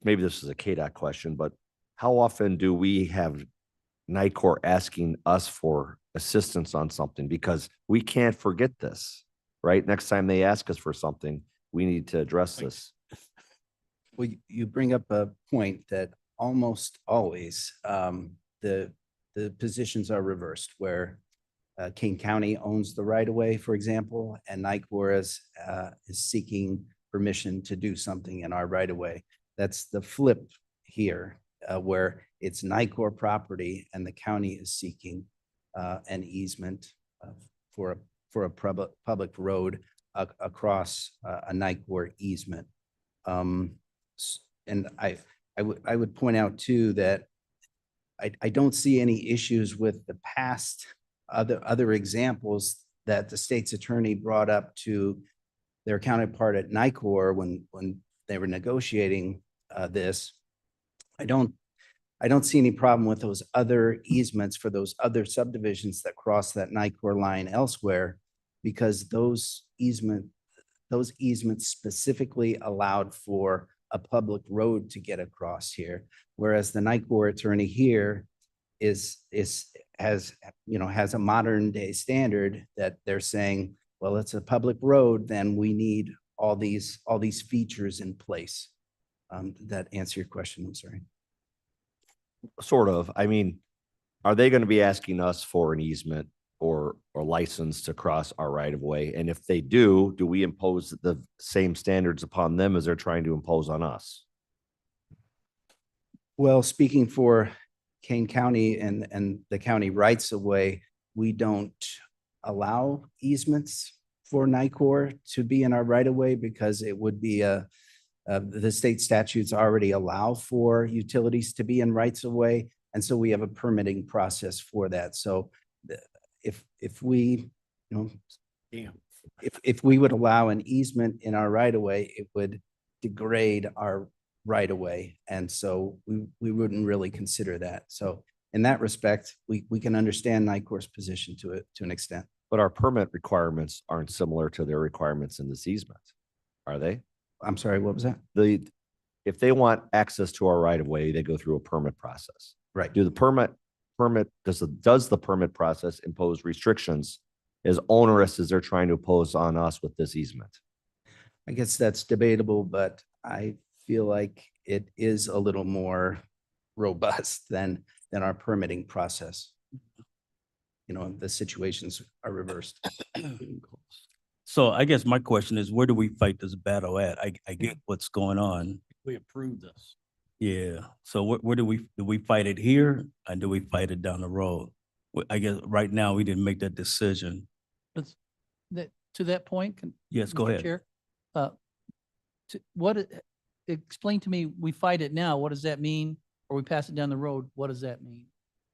Maybe this is a KDOT question, but how often do we have NICOR asking us for assistance on something? Because we can't forget this, right? Next time they ask us for something, we need to address this. Well, you bring up a point that almost always the positions are reversed, where Kane County owns the right of way, for example, and NICOR is seeking permission to do something in our right of way. That's the flip here, where it's NICOR property and the county is seeking an easement for a public road across a NICOR easement. And I would point out too that I don't see any issues with the past other examples that the state's attorney brought up to their counterpart at NICOR when they were negotiating this. I don't see any problem with those other easements for those other subdivisions that cross that NICOR line elsewhere, because those easements specifically allowed for a public road to get across here, whereas the NICOR attorney here has a modern day standard that they're saying, well, it's a public road, then we need all these features in place. Did that answer your question? I'm sorry. Sort of. I mean, are they going to be asking us for an easement or license to cross our right of way? And if they do we impose the same standards upon them as they're trying to impose on us? Well, speaking for Kane County and the county rights of way, we don't allow easements for NICOR to be in our right of way because it would be the state statutes already allow for utilities to be in rights of way. And so we have a permitting process for that. So if we, if we would allow an easement in our right of way, it would degrade our right of way. And so we wouldn't really consider that. So in that respect, we can understand NICOR's position to an extent. But our permit requirements aren't similar to their requirements in this easement, are they? I'm sorry, what was that? If they want access to our right of way, they go through a permit process. Right. Does the permit process impose restrictions as onerous as they're trying to impose on us with this easement? I guess that's debatable, but I feel like it is a little more robust than our permitting process. The situations are reversed. So I guess my question is, where do we fight this battle at? I get what's going on. We approved this. Yeah. So where do we fight it here and do we fight it down the road? I guess right now we didn't make that decision. To that point. Yes, go Mr. ahead. Chair, explain to me, we fight it now, what does that mean? Or we pass it down the road, what does that mean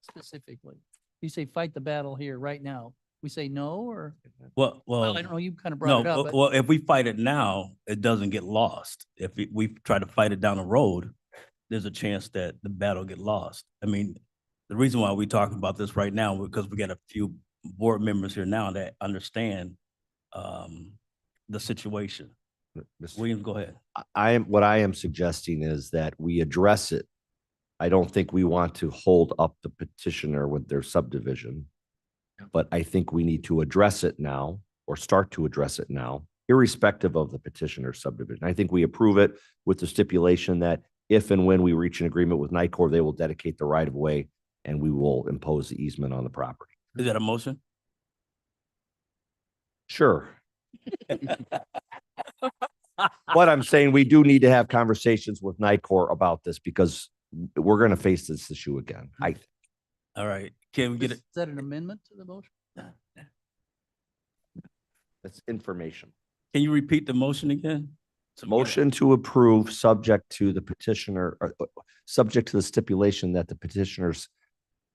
specifically? You say fight the battle here right now. We say no, or? Well, I don't know, you kind of brought it up. but- well, if we fight it now, it doesn't get lost. If we try to fight it down the road, there's a chance that the battle get lost. I mean, the reason why we talking about this right now, because we got a few board members here now that understand the situation. Mr. Williams, go ahead. What I am suggesting is that we address it. I don't think we want to hold up the petitioner with their subdivision, but I think we need to address it now or start to address it now irrespective of the petitioner subdivision. I think we approve it with the stipulation that if and when we reach an agreement with Nicor, they will dedicate the right of way and we will impose the easement on the property. Is that a motion? Sure. But I'm saying we do need to have conversations with Nicor about this because we're going to face this issue again. All right, can we get Is it? that an amendment to the motion? That's information. Can you repeat the motion again? So we get it. Motion to approve, subject to the petitioner, subject to the stipulation that the petitioners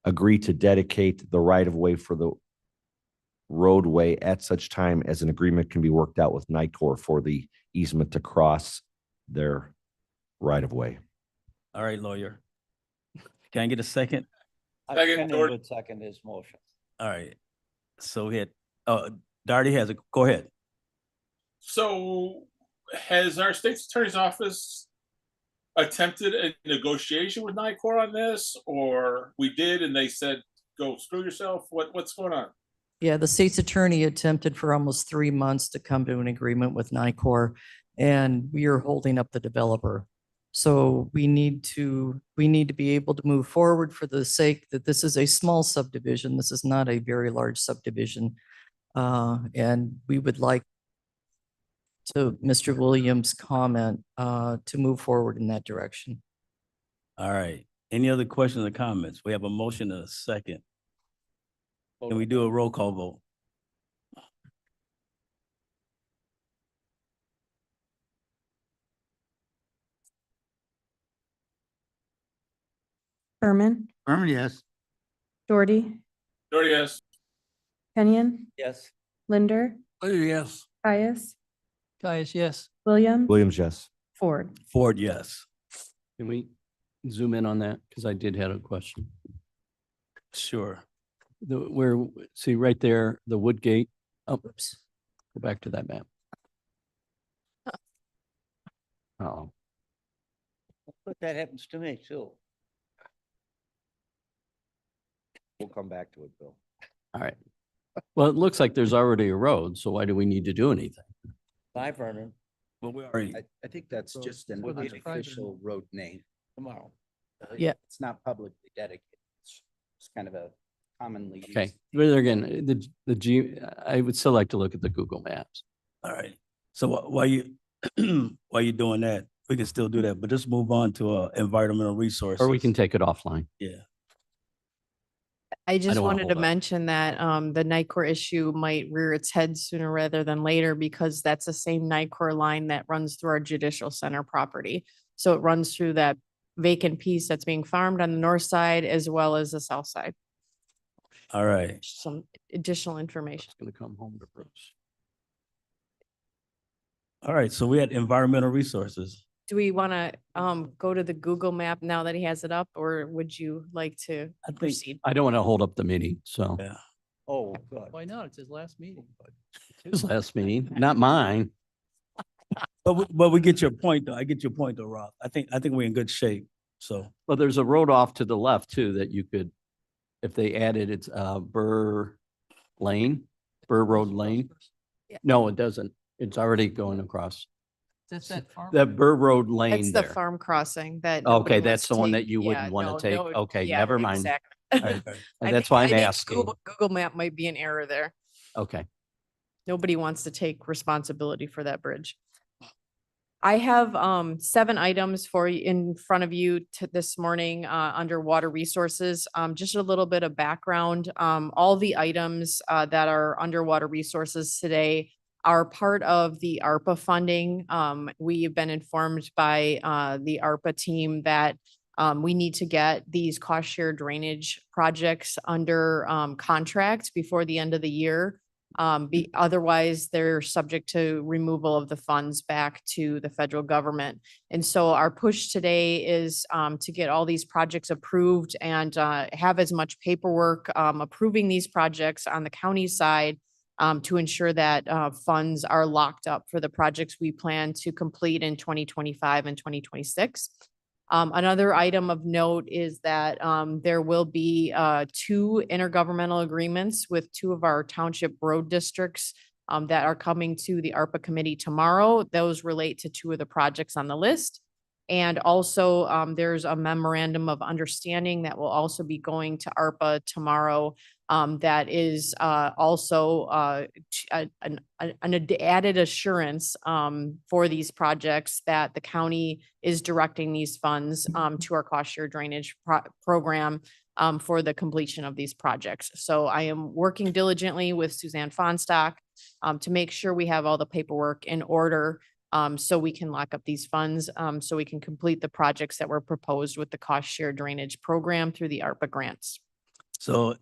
agree to dedicate the right of way for the roadway at such time as an agreement can be worked out with Nicor for the easement to cross their right of way. All right, lawyer. Can I get a second? Second, Doherty. would second his motion. All right. So we had, Darty has a, go ahead. So has our state's attorney's office attempted a negotiation with Nicor on this, or we did and they said, go screw yourself? What's going on? Yeah, the state's attorney attempted for almost 3 months to come to an agreement with Nicor, and we are holding up the developer. So we need to be able to move forward for the sake that this is a small subdivision. This is not a very large subdivision. And we would like to Mr. Williams' comment to move forward in that direction. All right. Any other questions or comments? We have a motion and a second. Can we do a roll call vote? Berman, Yes. Doherty, Doherty, yes. Kenyon, Yes. Linder, Yes. Caius, Caius, yes. Williams, Williams, yes. Ford. Ford, yes. Can we zoom in on that? Because I did have a question. Sure. See right there, the Woodgate. Oh, oops. Go back to that map. Oh, But that happens to me too. We'll come back to it, Bill. all right. Well, it looks like there's already a road, so why do we need to do anything? Bye, Vernon. Well, we already, I think that's So just an whether it's private or unofficial road name. Tomorrow. Yeah. It's not publicly dedicated. It's kind of a commonly used. Okay, but again, I would still like to look at the Google Maps. all right. So while you, while you're doing that, we can still do that, but just move on to environmental resources. Or we can take it offline. Yeah. I just don't wanna wanted to hold up. mention that the Nicor issue might rear its head sooner rather than later because that's the same Nicor line that runs through our judicial center property. So it runs through that vacant piece that's being farmed on the north side as well as the south side. All right. Some additional information. It's gonna come home to Bruce. All right. So we had environmental resources. Do we want to go to the Google map now that he has it up, or would you like to I think, proceed? I don't want to hold up the meeting, so yeah. Oh, good. Why not? It's his last meeting. his last meeting, not mine. But we get your point though. I get your point though, Rob. I think we're in good shape. So, Well, there's a road off to the left too that you could, if they added, it's Burr Road Lane. Yeah. No, it doesn't. It's already going across. That's that farm. That Burr Road Lane It's the there. farm crossing that. nobody Okay, wants that's to the one take. that you Yeah, wouldn't want no, to take. no, Okay, yeah, never mind. exactly. All right. I That's think- why I I'm think asking. Google map might be an error there. Okay. Nobody wants to take responsibility for that bridge. I have 7 items for you in front of you this morning under water resources. Just a little bit of background. All the items that are under water resources today are part of the ARPA funding. We have been informed by the ARPA team that we need to get these cost share drainage projects under contract before the end of the year. Otherwise, they're subject to removal of the funds back to the federal government. And so our push today is to get all these projects approved and have as much paperwork approving these projects on the county side to ensure that funds are locked up for the projects we plan to complete in 2025 and 2026. Another item of note is that there will be 2 intergovernmental agreements with 2 of our township road districts that are coming to the ARPA committee tomorrow. Those relate to two of the projects on the list. And also, there's a memorandum of understanding that will also be going to ARPA tomorrow. That is also an added assurance for these projects that the county is directing these funds to our cost share drainage program for the completion of these projects. So I am working diligently with Suzanne Fonstock to make sure we have all the paperwork in order so we can lock up these funds, so we can complete the projects that were proposed with the cost share drainage program through the ARPA grants. So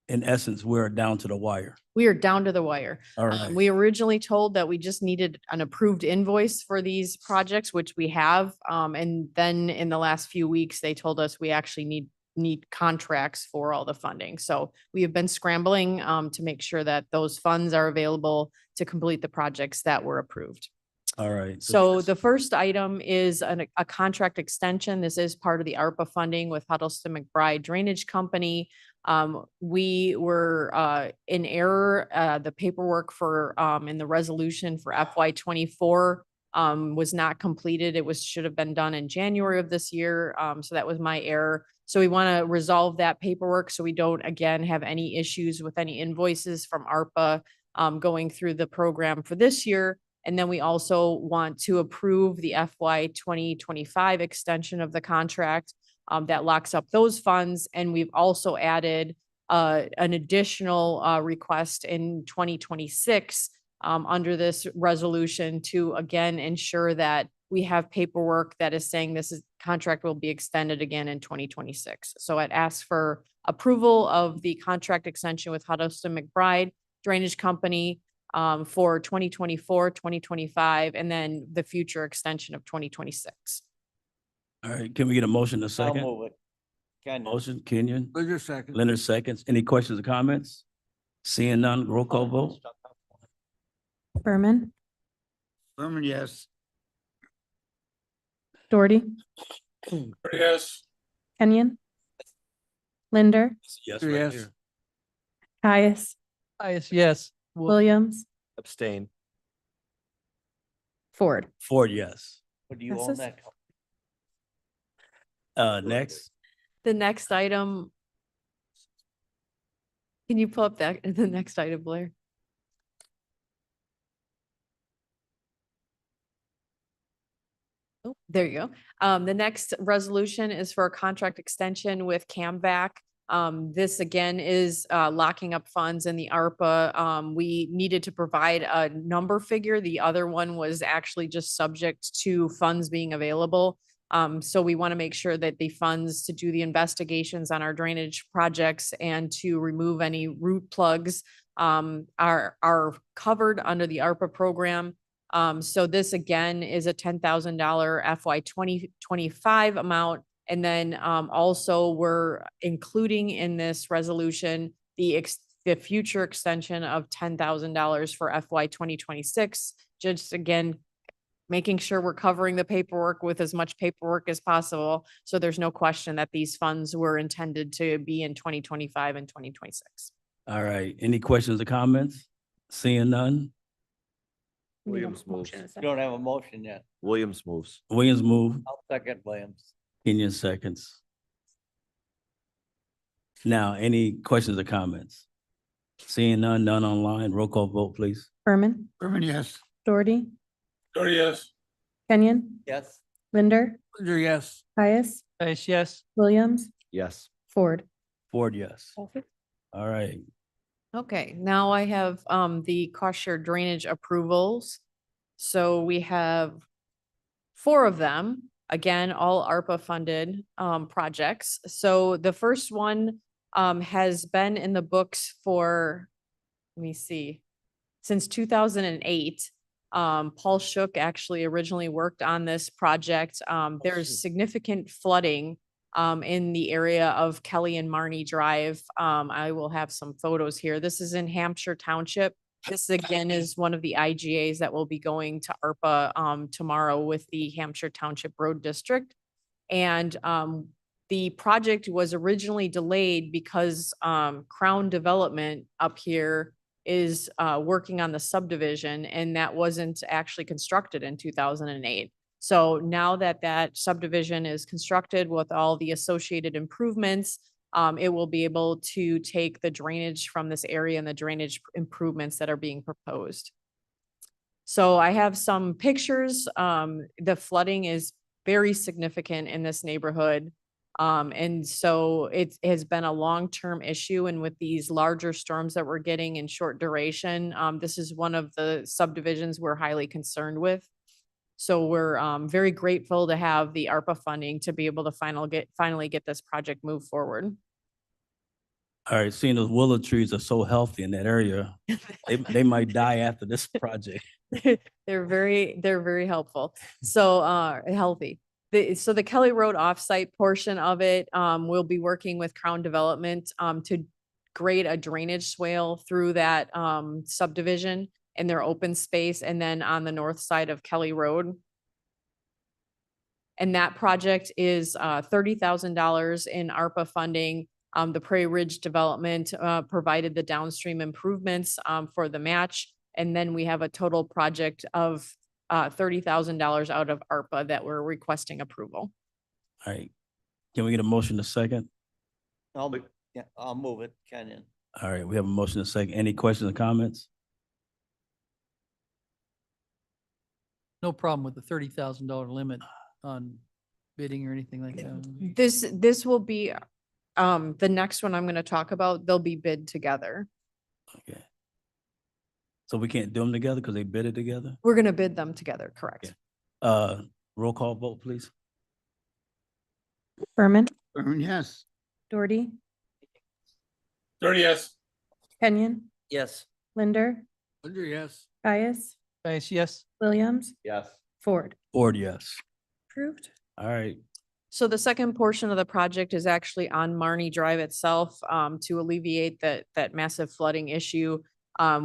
in essence, we're down to the wire. We are down to the wire. All right. We originally told that we just needed an approved invoice for these projects, which we have. And then in the last few weeks, they told us we actually need contracts for all the funding. So we have been scrambling to make sure that those funds are available to complete the projects that were approved. All right. So the first item is a contract extension. This is part of the ARPA funding with Huddleston McBride Drainage Company. We were in error. The paperwork for in the resolution for FY24 was not completed. It should have been done in January of this year. So that was my error. So we want to resolve that paperwork so we don't again have any issues with any invoices from ARPA going through the program for this year. And then we also want to approve the FY 2025 extension of the contract that locks up those funds. And we've also added an additional request in 2026 under this resolution to again ensure that we have paperwork that is saying contract will be extended again in 2026. So it asks for approval of the contract extension with Huddleston McBride Drainage Company for 2024, 2025, and then the future extension of 2026. All right, can we get a motion to I'll second? move it. Kenyon. Motion, Kenyon, Leonard second. Leonard seconds. Any questions or comments? Seeing none, roll call vote. Berman, Berman, yes. Doherty, Yes. Kenyon, Linder, Yes. Yes. Caius, Yes. Williams, Abstain. Ford. Ford, yes. What do you Passes. own that? Next, The next item. Can you pull up the next item, Blair? Oh, there you go. The next resolution is for a contract extension with CAMVAC. This again is locking up funds in the ARPA. We needed to provide a number figure. The other one was actually just subject to funds being available. So we want to make sure that the funds to do the investigations on our drainage projects and to remove any root plugs are covered under the ARPA program. So this again is a $10,000 FY 2025 amount. And then also we're including in this resolution the future extension of $10,000 for FY 2026. Just again, making sure we're covering the paperwork with as much paperwork as possible. So there's no question that these funds were intended to be in 2025 and 2026. all right. Any questions or comments? Seeing none, Williams moves. You don't have a motion yet. Williams moves. Williams move, I'll second Williams. Kenyon seconds. Now, any questions or comments? Seeing none, none online, roll call vote, please. Berman, Berman, yes. Doherty, Doherty, yes. Kenyon, Yes. Linder, Linder, yes. Caius, Yes. Williams, Yes. Ford. Ford, yes. All right, Okay, now I have the cost share drainage approvals. So we have 4 of them, again, all ARPA funded projects. So the first one has been in the books for, let me see, since 2008. Paul Shook actually originally worked on this project. There's significant flooding in the area of Kelly and Marnie Drive. I will have some photos here. This is in Hampshire Township. This again is one of the IGAs that will be going to ARPA tomorrow with the Hampshire Township Road District. And the project was originally delayed because Crown Development up here is working on the subdivision, and that wasn't actually constructed in 2008. So now that that subdivision is constructed with all the associated improvements, it will be able to take the drainage from this area and the drainage improvements that are being proposed. So I have some pictures. The flooding is very significant in this neighborhood. And so it has been a long-term issue. And with these larger storms that we're getting in short duration, this is one of the subdivisions we're highly concerned with. So we're very grateful to have the ARPA funding to be able to finally get this project moved forward. All right, seeing those willow trees are so healthy in that area, they might die after this project. They're very helpful. So healthy. So the Kelly Road offsite portion of it, we'll be working with Crown Development to grade a drainage swale through that subdivision in their open space, and then on the north side of Kelly Road. And that project is $30,000 in ARPA funding. The Prairie Ridge Development provided the downstream improvements for the match. And then we have a total project of $30,000 out of ARPA that we're requesting approval. All right, can we get a motion to second? I'll move it, Kenyon. All right, we have a motion to second. Any questions or comments? No problem with the $30,000 limit on bidding or anything like that. This will be the next one I'm going to talk about. They'll be bid together. Okay. So we can't do them together because they bid it together? We're going to bid them together, correct? Roll call vote, please. Berman, Berman, yes. Doherty, Doherty, yes. Kenyon, Yes. Linder, Linder, yes. Caius, Yes. Williams, Yes. Ford. Ford, yes. Approved. All right, So the second portion of the project is actually on Marnie Drive itself to alleviate that massive flooding issue.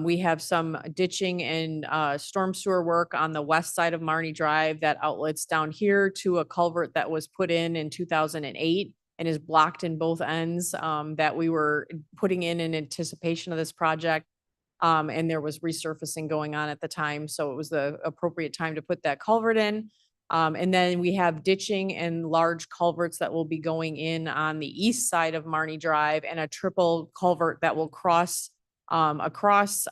We have some ditching and storm sewer work on the west side of Marnie Drive that outlets down here to a culvert that was put in 2008 and is blocked in both ends that we were putting in anticipation of this project. And there was resurfacing going on at the time. So it was the appropriate time to put that culvert in. And then we have ditching and large culverts that will be going in on the east side of Marnie Drive, and a triple culvert that will cross across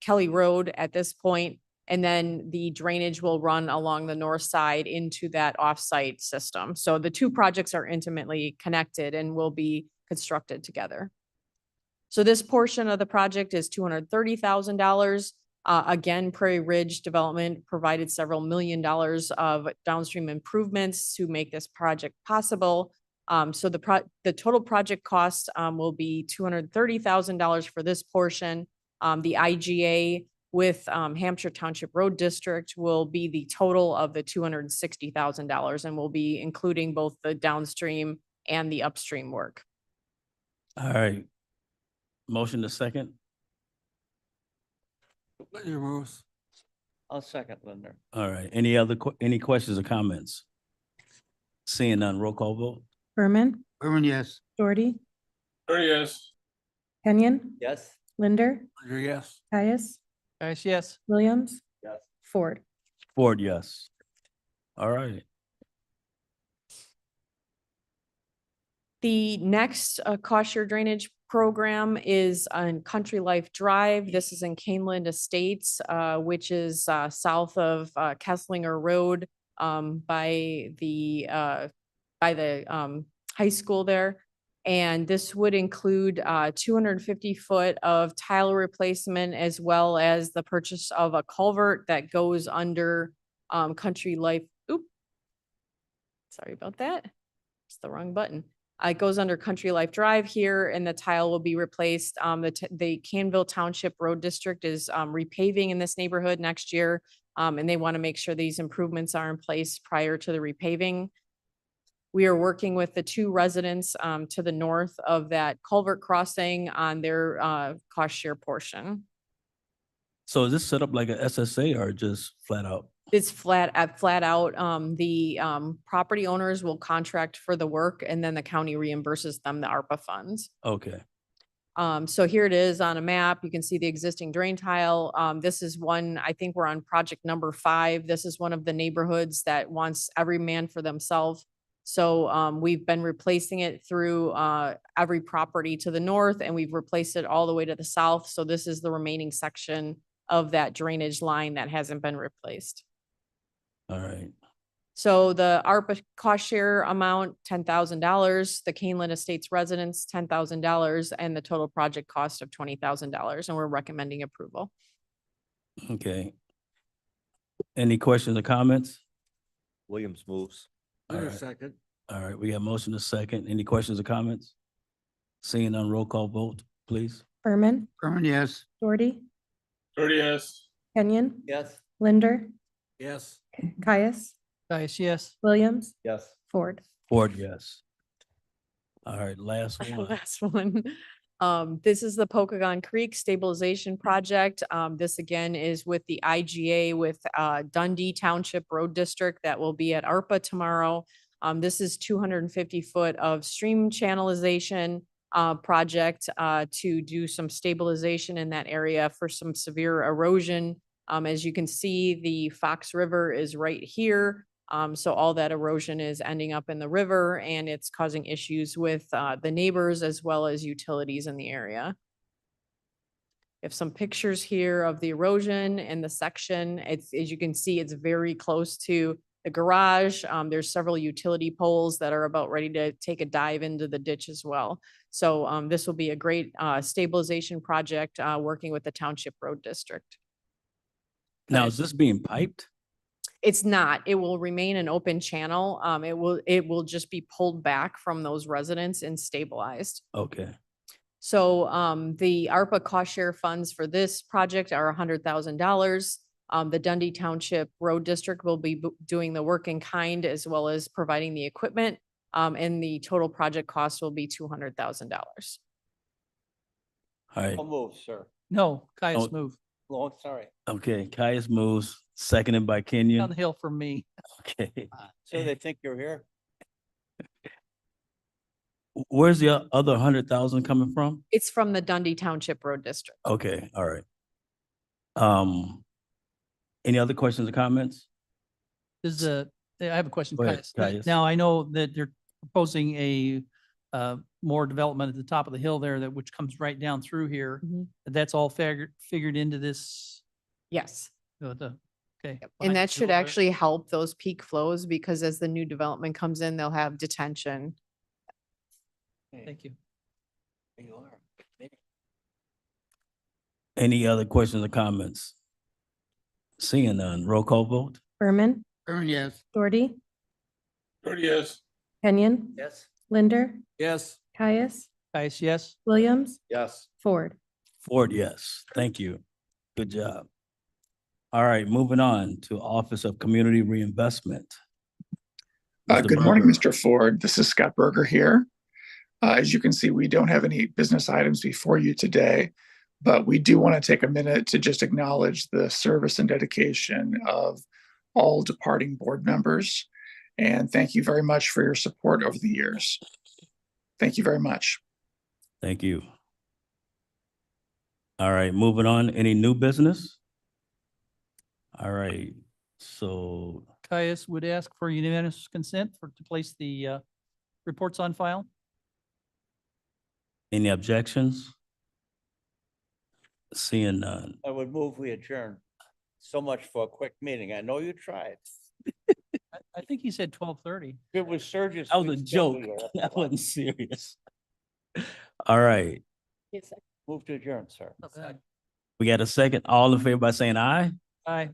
Kelly Road at this point. And then the drainage will run along the north side into that offsite system. So the two projects are intimately connected and will be constructed together. So this portion of the project is $230,000. Again, Prairie Ridge Development provided several $1 million of downstream improvements to make this project possible. So the total project cost will be $230,000 for this portion. The IGA with Hampshire Township Road District will be the total of the $260,000, and will be including both the downstream and the upstream work. all right. Motion to second. I'll second Linder. All right, any questions or comments? Seeing none, roll call vote. Berman, Berman, yes. Doherty, Doherty, yes. Kenyon, Yes. Linder, Linder, yes. Caius, Yes. Williams, Yes. Ford. Ford, yes. All right, The next cost share drainage program is on Country Life Drive. This is in Caneland Estates, which is south of Kesslinger Road by the high school there. And this would include 250 foot of tile replacement, as well as the purchase of a culvert that goes under Country Life. Oop. Sorry about that. It's the wrong button. It goes under Country Life Drive here, and the tile will be replaced. The Canville Township Road District is repaving in this neighborhood next year, and they want to make sure these improvements are in place prior to the repaving. We are working with the two residents to the north of that culvert crossing on their cost share portion. so is this set up like a SSA or just flat out? It's flat out. The property owners will contract for the work, and then the county reimburses them the ARPA funds. Okay, So here it is on a map. You can see the existing drain tile. This is one, I think we're on project number 5. This is one of the neighborhoods that wants every man for themselves. So we've been replacing it through every property to the north, and we've replaced it all the way to the south. So this is the remaining section of that drainage line that hasn't been replaced. All right. So the ARPA cost share amount, $10,000, the Canelan Estates residents, $10,000, and the total project cost of $20,000, and we're recommending approval. Okay. Any questions or comments? Williams moves. All right. second. All right, we have motion to second. Any questions or comments? Seeing none, roll call vote, please. Berman, Berman, yes. Doherty, Doherty, yes. Kenyon, Yes. Linder, Yes. Caius, Caius, yes. Williams, Yes. Ford. Ford, yes. All right, last one. Last one. This is the Pokagon Creek Stabilization Project. This again is with the IGA with Dundee Township Road District that will be at ARPA tomorrow. This is 250 foot of stream channelization project to do some stabilization in that area for some severe erosion. As you can see, the Fox River is right here. So all that erosion is ending up in the river, and it's causing issues with the neighbors as well as utilities in the area. We have some pictures here of the erosion and the section. It's, as you can see, it's very close to the garage. There's several utility poles that are about ready to take a dive into the ditch as well. So this will be a great stabilization project working with the Township Road District. Now, is this being piped? It's not. It will remain an open channel. It will just be pulled back from those residents and stabilized. Okay, So the ARPA cost share funds for this project are $100,000. The Dundee Township Road District will be doing the work in kind as well as providing the equipment. And the total project cost will be $200,000. all right. move, sir. No, Caius Oh. move. Oh, sorry. Okay, Caius moves, seconded by Down Kenyon. the hill from me. Okay. So they think you're here? Where's the other 100,000 coming from? It's from the Dundee Township Road District. Okay, all right. Any other questions or comments? Is I have a question, Go ahead, Caius. Caius. Now, I know that they're proposing a more development at the top of the hill there that which comes right down through here. Mhm. That's all figured into this, Yes. okay. And behind that the should hill there. actually help those peak flows because as the new development comes in, they'll have detention. Thank you. You are. Any other questions or comments? Seeing none, roll call vote? Berman, Berman, yes. Doherty, Doherty, yes. Kenyon, Yes. Linder, Yes. Caius, Caius, yes. Williams, Yes. Ford. Ford, yes. Thank you. Good job. All right, moving on to Office of Community Reinvestment. Mr. Good morning, Berger. Mr. Ford. This is Scott Berger here. As you can see, we don't have any business items before you today, but we do want to take a minute to just acknowledge the service and dedication of all departing board members. And thank you very much for your support over the years. Thank you very much. Thank you. All right, moving on. Any new business? All right, so Caius would ask for unanimous consent to place the reports on file. any objections? Seeing none. I would move we adjourn. So much for a quick meeting. I know you tried. I think he said 12:30. It was Surge's. That was a joke. That wasn't serious. All right, Move to adjourn, sir. we got a second. All in favor by saying aye? Aye.